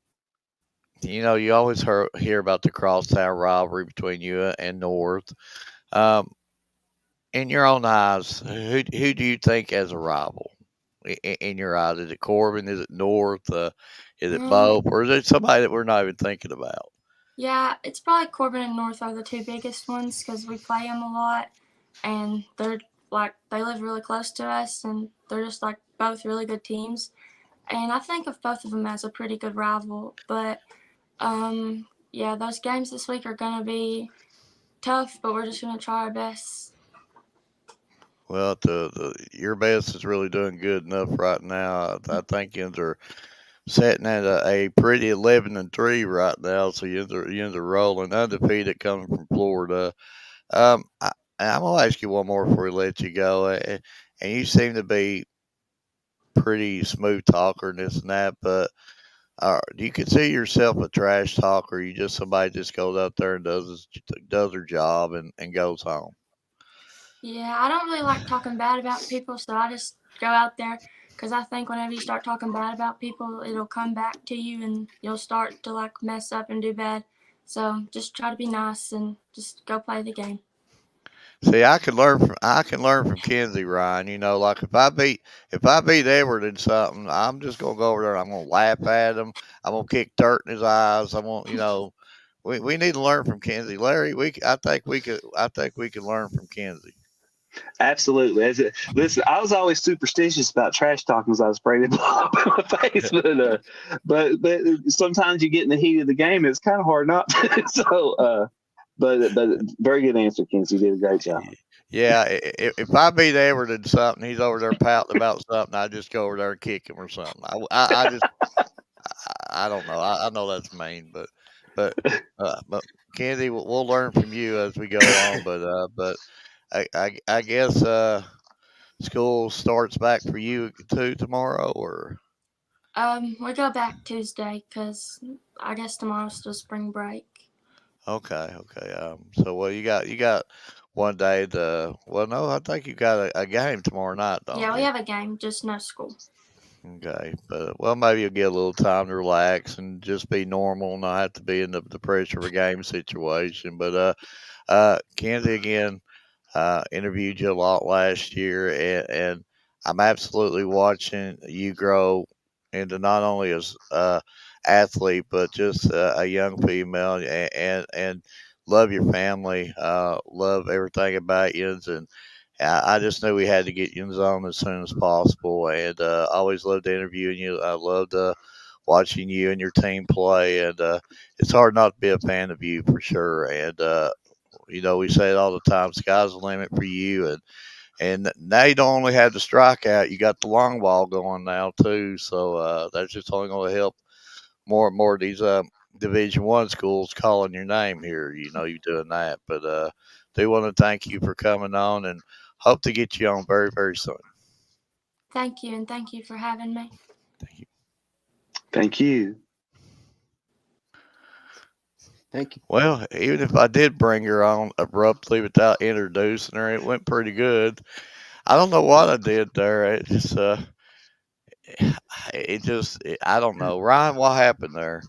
you always hear about the crosstown rivalry between you and North. Um, in your own eyes, who do you think as a rival? In your eyes, is it Corbin? Is it North? Is it Mm, both, or is it somebody that we're not even thinking about? yeah, it's probably Corbin and North are the two biggest ones because we play them a lot, and they're like they live really close to us, and they're just like both really good teams. And I think of both of them as a pretty good rival. But yeah, those games this week are gonna be tough, but we're just gonna try our best. Well, your best is really doing good enough right now. I think you are sitting at a pretty 11-3 right now, so you are rolling undefeated coming from Florida. and I'm gonna ask you one more before we let you go. And you seem to be pretty smooth talker and this and that, but do you consider yourself a trash talker? Or you just somebody just goes out there and does their job and goes home? Yeah, I don't really like talking bad about people, so I just go out there because I think whenever you start talking bad about people, it'll come back to you and you'll start to like mess up and do bad. So just try to be nice and just go play the game. See, I can learn from Kenzie, Ryan. You know, like if I beat Edward in something, I'm just gonna go over there and I'm gonna laugh at him. I'm gonna kick dirt in his eyes. I want you know, we need to learn from Kenzie. Larry, I think we could learn from Kenzie. Absolutely. Listen, I was always superstitious about trash talking because I was afraid it'd blow up in my face. But sometimes you get in the heat of the game, it's kind of hard not to. But very good answer, Kinsey. You did a great job. Yeah, if I beat Edward in something, he's over there pouting about something. I just go over there and kick him or something. I just I don't know. I know that's mean, but but Kenzie, we'll learn from you as we go on. But I guess school starts back for you too tomorrow, or We go back Tuesday because I guess tomorrow's still spring break. okay. So well, you got one day to. Well, no, I think you got a game tomorrow night, don't Yeah, we you? have a game, just no school. Okay, but well, maybe you'll get a little time to relax and just be normal, not have to be in the pressure of a game situation. But Kenzie again, interviewed you a lot last year, and I'm absolutely watching you grow into not only as athlete but just a young female, and love your family, love everything about you, and I just knew we had to get you in the zone as soon as possible, and always loved interviewing you. I loved watching you and your team play, and it's hard not to be a fan of you for sure. And you know, we say it all the time: sky's the limit for you. And now you don't only have the strikeout, you got the long ball going now too. So that's just only going to help more and more of these Division One schools calling your name here. You know, you doing that. But do want to thank you for coming on and hope to get you on very very soon. Thank you, and thank you for having me. Thank you. Thank you. Thank you. Well, even if I did bring her on abruptly without introducing her, it went pretty good. I don't know what I did there. I don't know. Ryan, what happened there?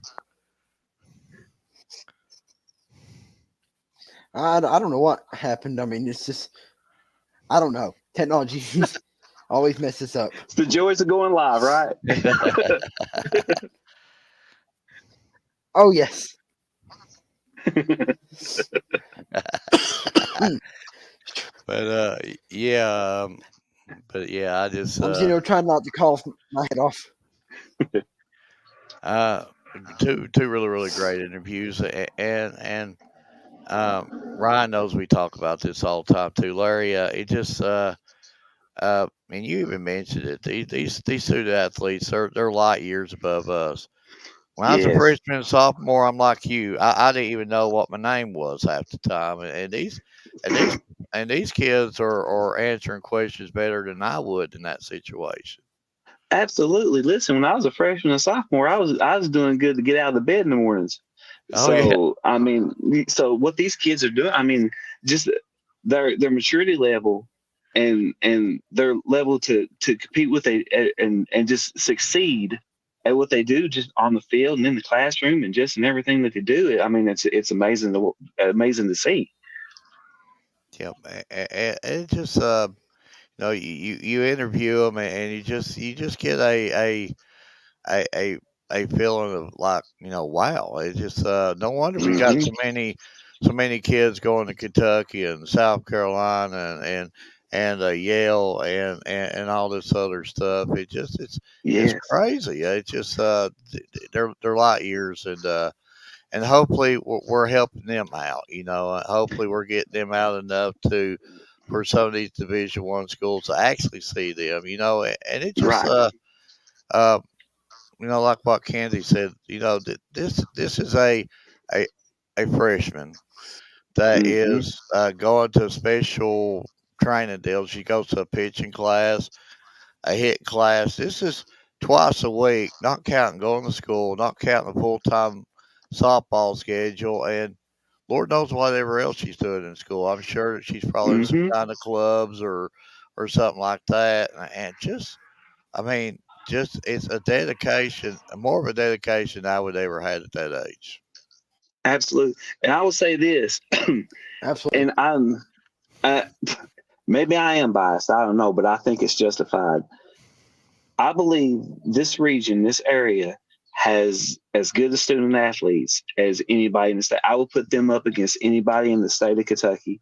I don't know what happened. I mean, it's just I don't know. Technology always messes up. It's the joys of going live, right? Oh yes. But yeah, but yeah, I just I'm trying not to cough my head off. uh two really really great interviews, and Ryan knows we talk about this all the time too. Larry, it just and you even mentioned it. These student athletes, they're light years above us. When I was a Yes, freshman and sophomore, I'm like you. I didn't even know what my name was half the time, and these and these kids are answering questions better than I would in that situation. absolutely. Listen, when I was a freshman and sophomore, I was doing good to get out of the bed in the mornings. Oh yeah, So I mean, so what these kids are doing, I mean, just their maturity level and their level to compete with and just succeed at what they do just on the field and in the classroom and just in everything that they do. I mean, it's amazing to see. yeah. It just you know you interview them and you just get a a a feeling of like wow, it's just no wonder we got Hmm. so many kids going to Kentucky and South Carolina and Yale and all this other stuff. It's Yes, crazy. It's just they're light years, and hopefully we're helping them out. You know, hopefully we're getting them out enough to for some of these Division One schools to actually see them. You know, and it just right. uh like what Candy said, this is a a freshman. that Mm-hmm. is going to a special training deal. She goes to a pitching class, a hit class. This is twice a week, not counting going to school, not counting the full time softball schedule, and Lord knows whatever else she's doing in school. I'm sure that she's probably in some Mm-hmm. kind of clubs or something like that. And just, I mean, just it's a dedication, more of a dedication than I would ever had at that age. Absolutely. And I will say this, Absolutely. and uh, maybe I am biased. I don't know, but I think it's justified. I believe this region, this area, has as good a student athletes as anybody in the state. I will put them up against anybody in the state of Kentucky,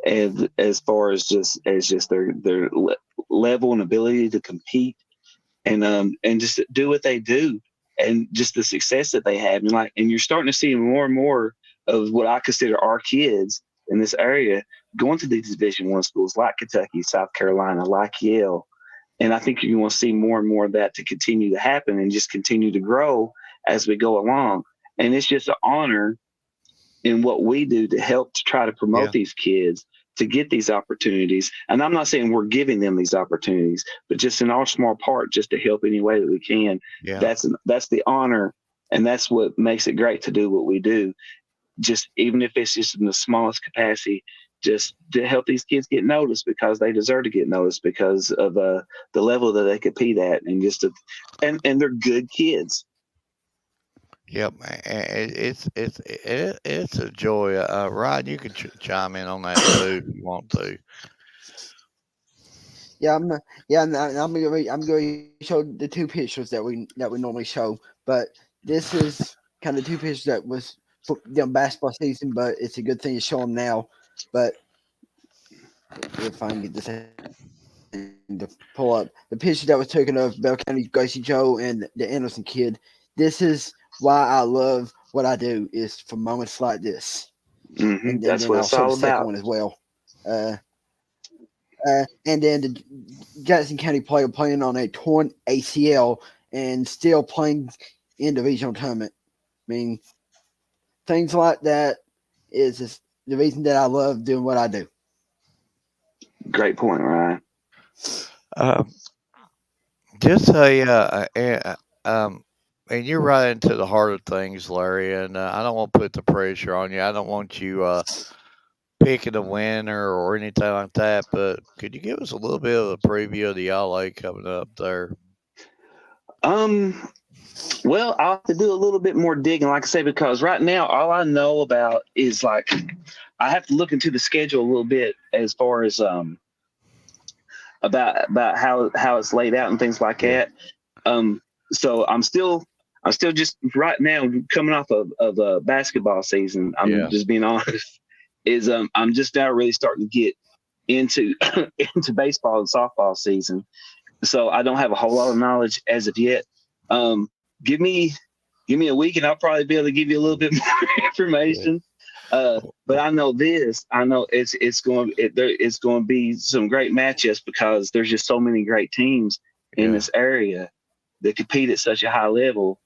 and as far as just their level and ability to compete and just do what they do and just the success that they have, and you're starting to see more and more of what I consider our kids in this area going to these Division I schools like Kentucky, South Carolina, like Yale, and I think you're going to see more and more of that to continue to happen and just continue to grow as we go along. And it's just an honor in what we do to help to try to promote Yeah, these kids to get these opportunities. And I'm not saying we're giving them these opportunities, but just in our small part, just to help any way that we can. yeah, That's the honor, and that's what makes it great to do what we do. Just even if it's just in the smallest capacity, just to help these kids get noticed because they deserve to get noticed because of the level that they compete at, and and they're good kids. yep. It's a joy. Ryan, you can chime in on that too if you want to. Yeah, I'm going to show the two pictures that we normally show, but this is kind of two pictures that was for basketball season, but it's a good thing to show them now. But if I can get this thing to pull up the picture that was taken of Bell County Gracie Joe and the Anderson kid, this is why I love what I do is for moments like this, and then That's I'll what show it's the all second about. one as well. Uh, and then the Jackson County player playing on a torn ACL and still playing in the regional tournament. I mean, things like that is just the reason that I love doing what I do. Great point, Ryan. Um, just and you're right into the heart of things, Larry. And I don't want to put the pressure on you. I don't want you picking a winner or anything like that. But could you give us a little bit of a preview of the LA coming up there? Um, well, I'll have to do a little bit more digging, like I say, because right now all I know about is like I have to look into the schedule a little bit as far as about how it's laid out and things like Yeah, that. Um, so I'm still just right now coming off of a basketball season. I'm yeah. just being honest. Is I'm just now really starting to get into into baseball and softball season, so I don't have a whole lot of knowledge as of yet. Um, give me give me a week, and I'll probably be able to give you a little bit more Yeah. information. But I know this. I know it's going to be some great matchups because there's just so many great teams in Yeah. this area that compete at such a high level.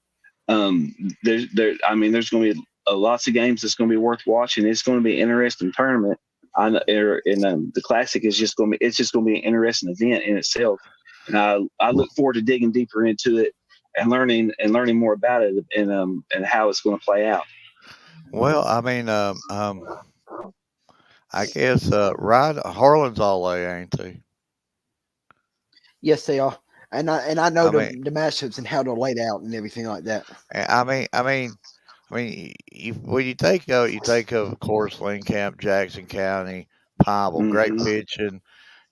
There's going to be lots of games that's going to be worth watching. It's going to be an interesting tournament. And the classic is just going to be it's just going to be an interesting event in itself. And I look forward to digging deeper into it and learning more about it and how it's going to play out. Well, I mean, I guess Rod Harlan's all A, ain't he? Yes, they are, and I know I the mean, the matchups and how they're laid out and everything like that. when you take of course Camp, Jackson County, Pineville, great Mm-hmm. pitching.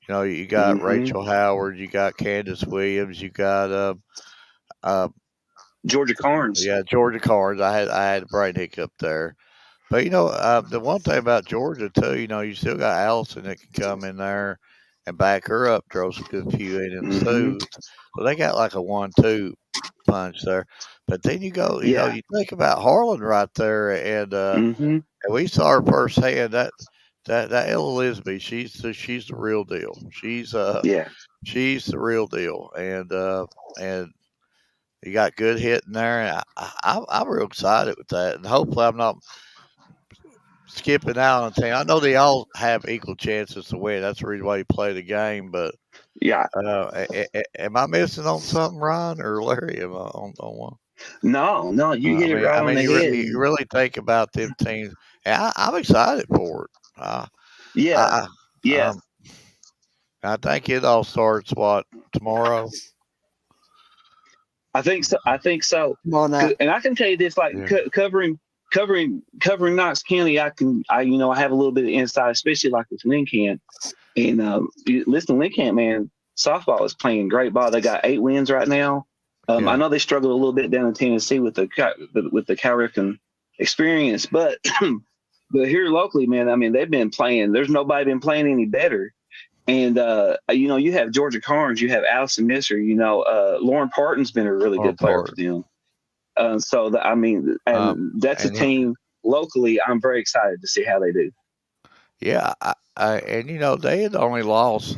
You know, you got Mm-hmm. Rachel Howard, you got Candace Williams, you got uh, Georgia Carnes. yeah, Georgia Cards. I had a brain hiccup there. But the one thing about Georgia too, you still got Allison that can come in there and back her up, throw some good few innings Mm-hmm. too. So they got like a 1-2 punch there. But then Yeah. you think about Harlan right there, Mm-hmm. and we saw her firsthand that Ella Lisby, she's the real deal. Yeah. She's the real deal, and you got good hitting there, and I'm real excited with that, and hopefully I'm not skipping out on the team. I know they all have equal chances to win. That's the reason why you play the game. But Yeah. am I missing on something, Ryan or Larry? Am I on one? No, you hit it right I on mean, the head. you really think about them teams. And I'm excited for it. Yeah. I, Yeah. um, I think it all starts tomorrow. I think so. I think so. Come on now. And I can tell you this, like Yeah. covering Knox County, I have a little bit of insight, especially like with Lincoln. And listen, Lincoln, man, softball is playing great ball. They got 8 wins right now. I Yeah. know they struggled a little bit down in Tennessee with the Cal Ripken experience, but but here locally, man, I mean, they've been playing. There's nobody been playing any better. And you have Georgia Carnes, you have Allison Misser, Lauren Parton's been a really Or good player for part. them. I mean, Um, and that's a and it, team locally. I'm very excited to see how they do. yeah, and they had only lost.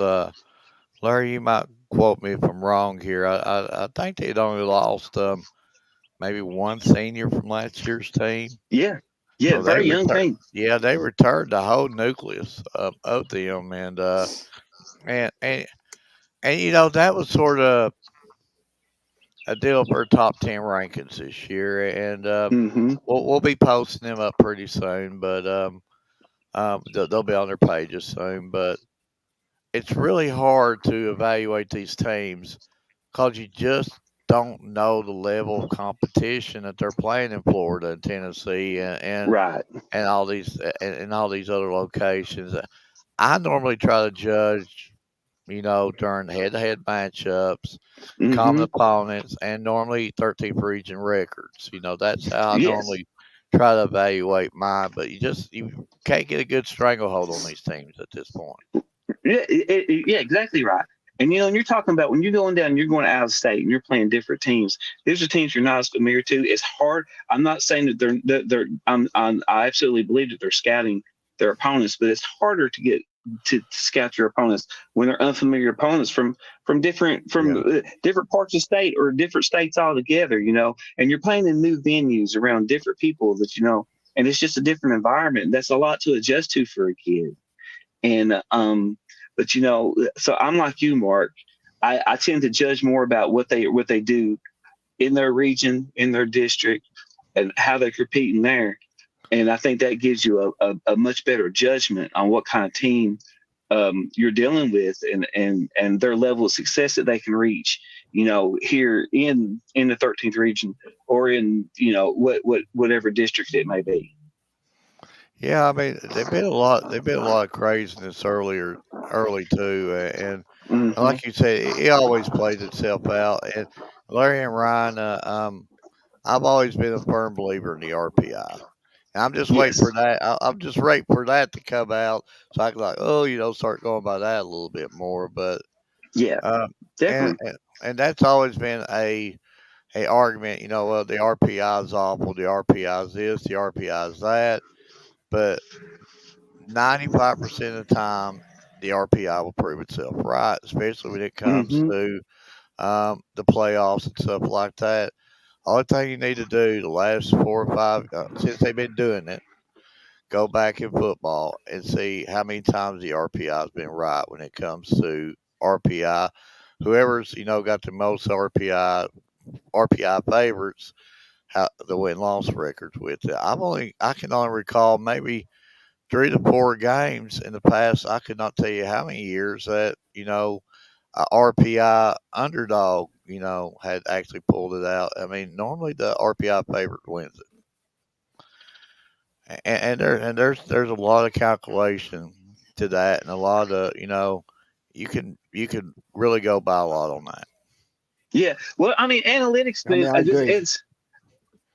Larry, you might quote me if I'm wrong here. I think they'd only lost maybe one senior from last year's team. Yeah, yeah, So they very young returned. team. Yeah, they returned the whole nucleus of them, and and that was sort of a deal for top 10 rankings this year, and Hmm. we'll be posting them up pretty soon. But they'll be on their pages soon. But it's really hard to evaluate these teams because you just don't know the level of competition that they're playing in Florida and Tennessee Right. and all these other locations. I normally try to judge, during head-to-head matchups, common Hmm. opponents, and normally 13th region records. That's how I Yes. normally try to evaluate mine. But you can't get a good stranglehold on these teams at this point. Yeah, yeah, exactly right. And and you're talking about when you're going down, you're going out of state, and you're playing different teams. These are teams you're not as familiar to. It's hard. I'm not saying that they're. I absolutely believe that they're scouting their opponents, but it's harder to get to scout your opponents when they're unfamiliar opponents from different Yeah. different parts of state or different states altogether. And you're playing in new venues around different people and it's just a different environment. That's a lot to adjust to for a kid. And but so I'm like you, Mark. I tend to judge more about what they do in their region, in their district, and how they're competing there. And I think that gives you a much better judgment on what kind of team you're dealing with, and their level of success that they can reach. Here in the 13th region, or in whatever district it may be. Yeah, I mean, they've been a lot. They've been a lot of craziness early too, and Hmm. like you said, it always plays itself out. And Larry and Ryan, I've always been a firm believer in the RPI. And I'm just waiting Yes. for that. I'm just waiting for that to come out so I can start going by that a little bit more. But Yeah. um, and, Definitely. and and that's always been a argument. Well, the RPI is awful. The RPI is this. The RPI is that. But 95% of the time, the RPI will prove itself right, especially when it comes Hmm. to the playoffs and stuff like that. Only thing you need to do the last 4 or 5, since they've been doing it, go back in football and see how many times the RPI has been right when it comes to RPI. Whoever's got the most RPI favorites, how the win loss records with it. I can only recall maybe 3 to 4 games in the past. I could not tell you how many years that a RPI underdog had actually pulled it out. I mean, normally the RPI favorite wins it, and there's a lot of calculation to that, and a lot of you can really go by a lot on that. Yeah. Well, I mean, analytics, I man. mean, I agree.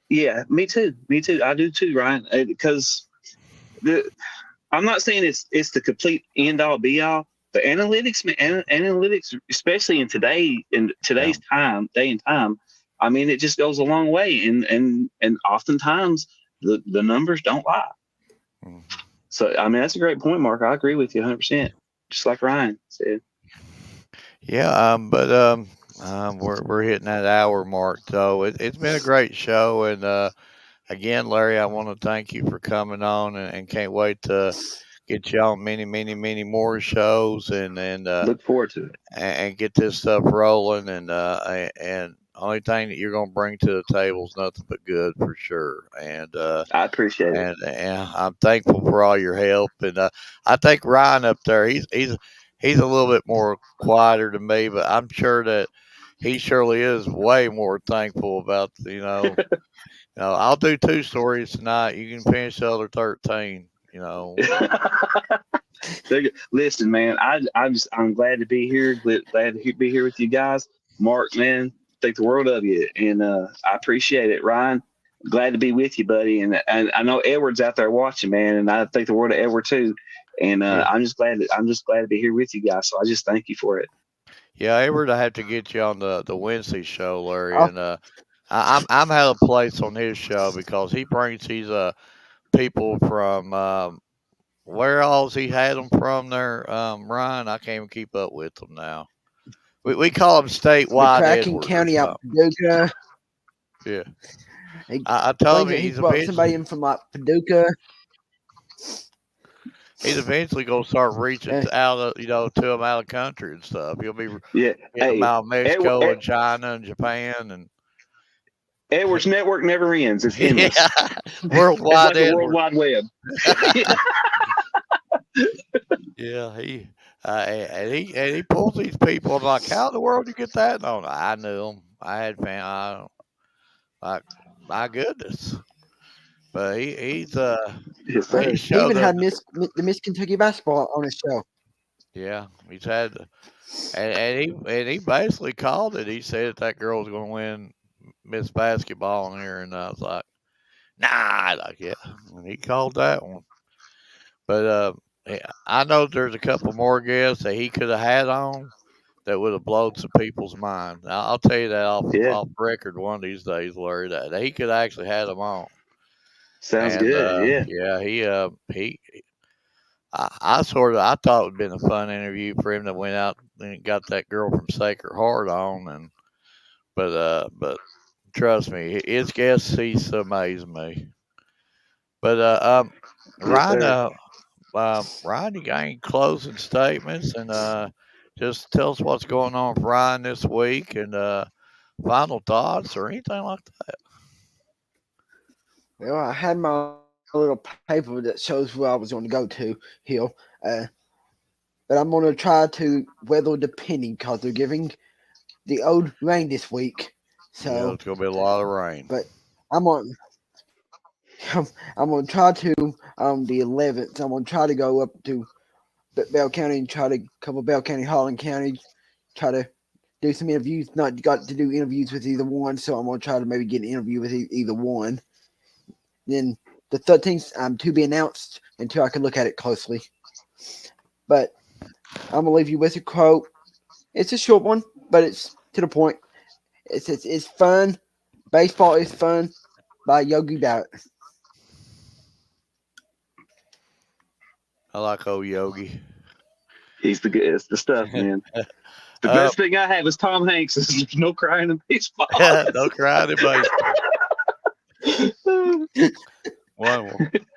Yeah, me too. Me too. I do too, Ryan. Because the I'm not saying it's the complete end all be all, but analytics, man, analytics, especially in Yeah. today's day and time. I mean, it just goes a long way, and oftentimes the numbers don't lie. Mhm. So, I mean, that's a great point, Mark. I agree with you 100%. Just like Ryan said. Yeah, but we're hitting that hour mark, so it's been a great show, and again, Larry, I want to thank you for coming on, and can't wait to get you on many, many, many more shows, Look forward to it. and get this stuff rolling. And only thing that you're gonna bring to the table is nothing but good for sure. I appreciate it. And I'm thankful for all your help. And I think Ryan up there, he's a little bit more quieter than me, but I'm sure that he surely is way more thankful about I'll do two stories tonight. You can finish the other 13. Listen, man, I'm glad to be here. Glad to be here with you guys. Mark, man, think the world of you, and I appreciate it. Ryan, glad to be with you, buddy. And I know Edward's out there watching, man, and I think the world of Edward too. And Yeah. I'm just glad to be here with you guys. So I just thank you for it. Yeah, Edward, I have to get you on the Wednesday show, Larry, Oh, and I'm had a place on his show because he brings these people from where all's he had them from there, Ryan. I can't even keep up with them now. We call them statewide McCracken Edward or County out something. Paducah. Yeah, He I told him he's brought somebody in from like Paducah. he's eventually gonna start reaching Uh, out of to them out of country and stuff. He'll be Yeah. getting them Hey, out of Mexico and China and Japan and Edward's network never ends. It's endless. yeah, It's worldwide like the World Edward. Wide Web. Yeah, he pulls these people. I'm like, how in the world did you get that? No, I knew him. I had like my goodness. But Yes, he sir. he showed even there. had the Miss Kentucky basketball on his show. Yeah, he's had, and he basically called it. He said that girl was going to win Miss Basketball in here, and I was like, nah, like yeah, and he called that one. But I know there's a couple more guests that he could have had on that would have blown some people's mind. I'll tell you that Yeah. off record one of these days, Larry. That he could have actually had them on, Sounds and good. Yeah. yeah, he. I sort of I thought it would have been a fun interview for him to went out and got that girl from Sacred Heart on, and but trust me, his guest he's amazed me. But Yes, Ryan, sir. Ryan, you got any closing statements, and just tell us what's going on with Ryan this week, and final thoughts or anything like that. Well, I had my little paper that shows where I was going to go to, Hill. But I'm going to try to weather the penny because they're giving the old rain this week. Yeah, So, it's gonna be a lot of rain. but I'm on. I'm gonna try to on the 11th. I'm gonna try to go up to Bell County and try to cover Bell County, Harlan County. Try to do some interviews. Not got to do interviews with either one, so I'm gonna try to maybe get an interview with either one. Then the 13th, to be announced until I can look at it closely. But I'm gonna leave you with a quote. It's a short one, but it's to the point. It's fun. Baseball is fun by Yogi Barrett. I like old Yogi. He's the good. It's the stuff, man. The uh, best thing I have is Tom Hanks. There's no crying in baseball. no crying in baseball.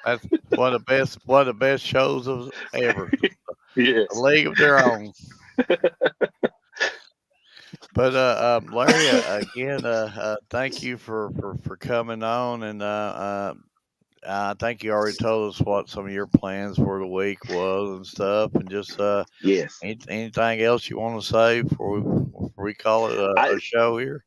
That's one of the best shows of ever. Yes. A league of their own. But Larry, again, thank you for coming on, and I think you already told us what some of your plans for the week was and stuff, and just Yes. anything else you want to say before we call it I a show here.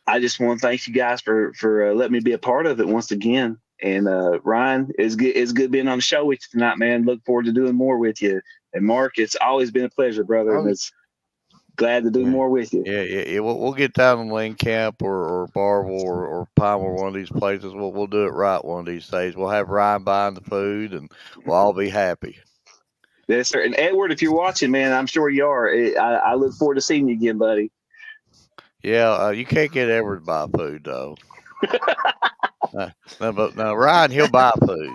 I just want to thank you guys for letting me be a part of it once again. And Ryan, it's good being on the show with you tonight, man. Look forward to doing more with you. And Mark, it's always been a pleasure, brother, and Oh, it's glad to do Yeah. more with you. Yeah. We'll get down in Lane Camp or Barville or Palmer, one of these places. We'll do it right one of these days. We'll have Ryan buying the food, and we'll all be happy. Yes, sir. And Edward, if you're watching, man, I'm sure you are. I look forward to seeing you again, buddy. Yeah, you can't get Edward to buy food though. No, but now Ryan, he'll buy food.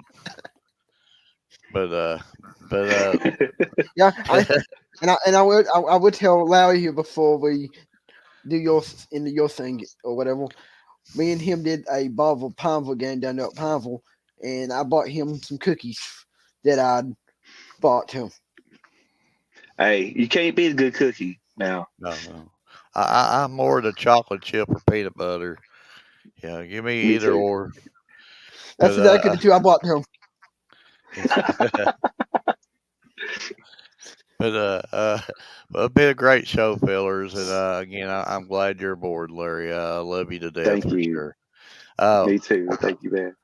But yeah. I would tell Larry here before we do your thing or whatever. Me and him did a Bonneville Pineville game down there at Pineville, and I bought him some cookies that I bought him. Hey, you can't beat a good cookie now. No, no. I'm more the chocolate chip or peanut butter. Yeah, give me Me either too. or. That's But exactly the two I bought him. but well, it's been a great show, fellers. And again, I'm glad you're aboard, Larry. I love you to death Thank for you. sure. Uh, Me too. Thank you, man.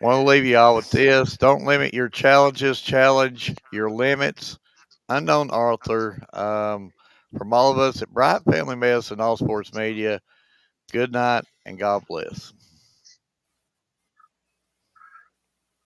Want to leave you all with this: don't limit your challenges, challenge your limits. Unknown Arthur. From all of us at Bryant Family Medicine, All Sports Media. Good night and God bless.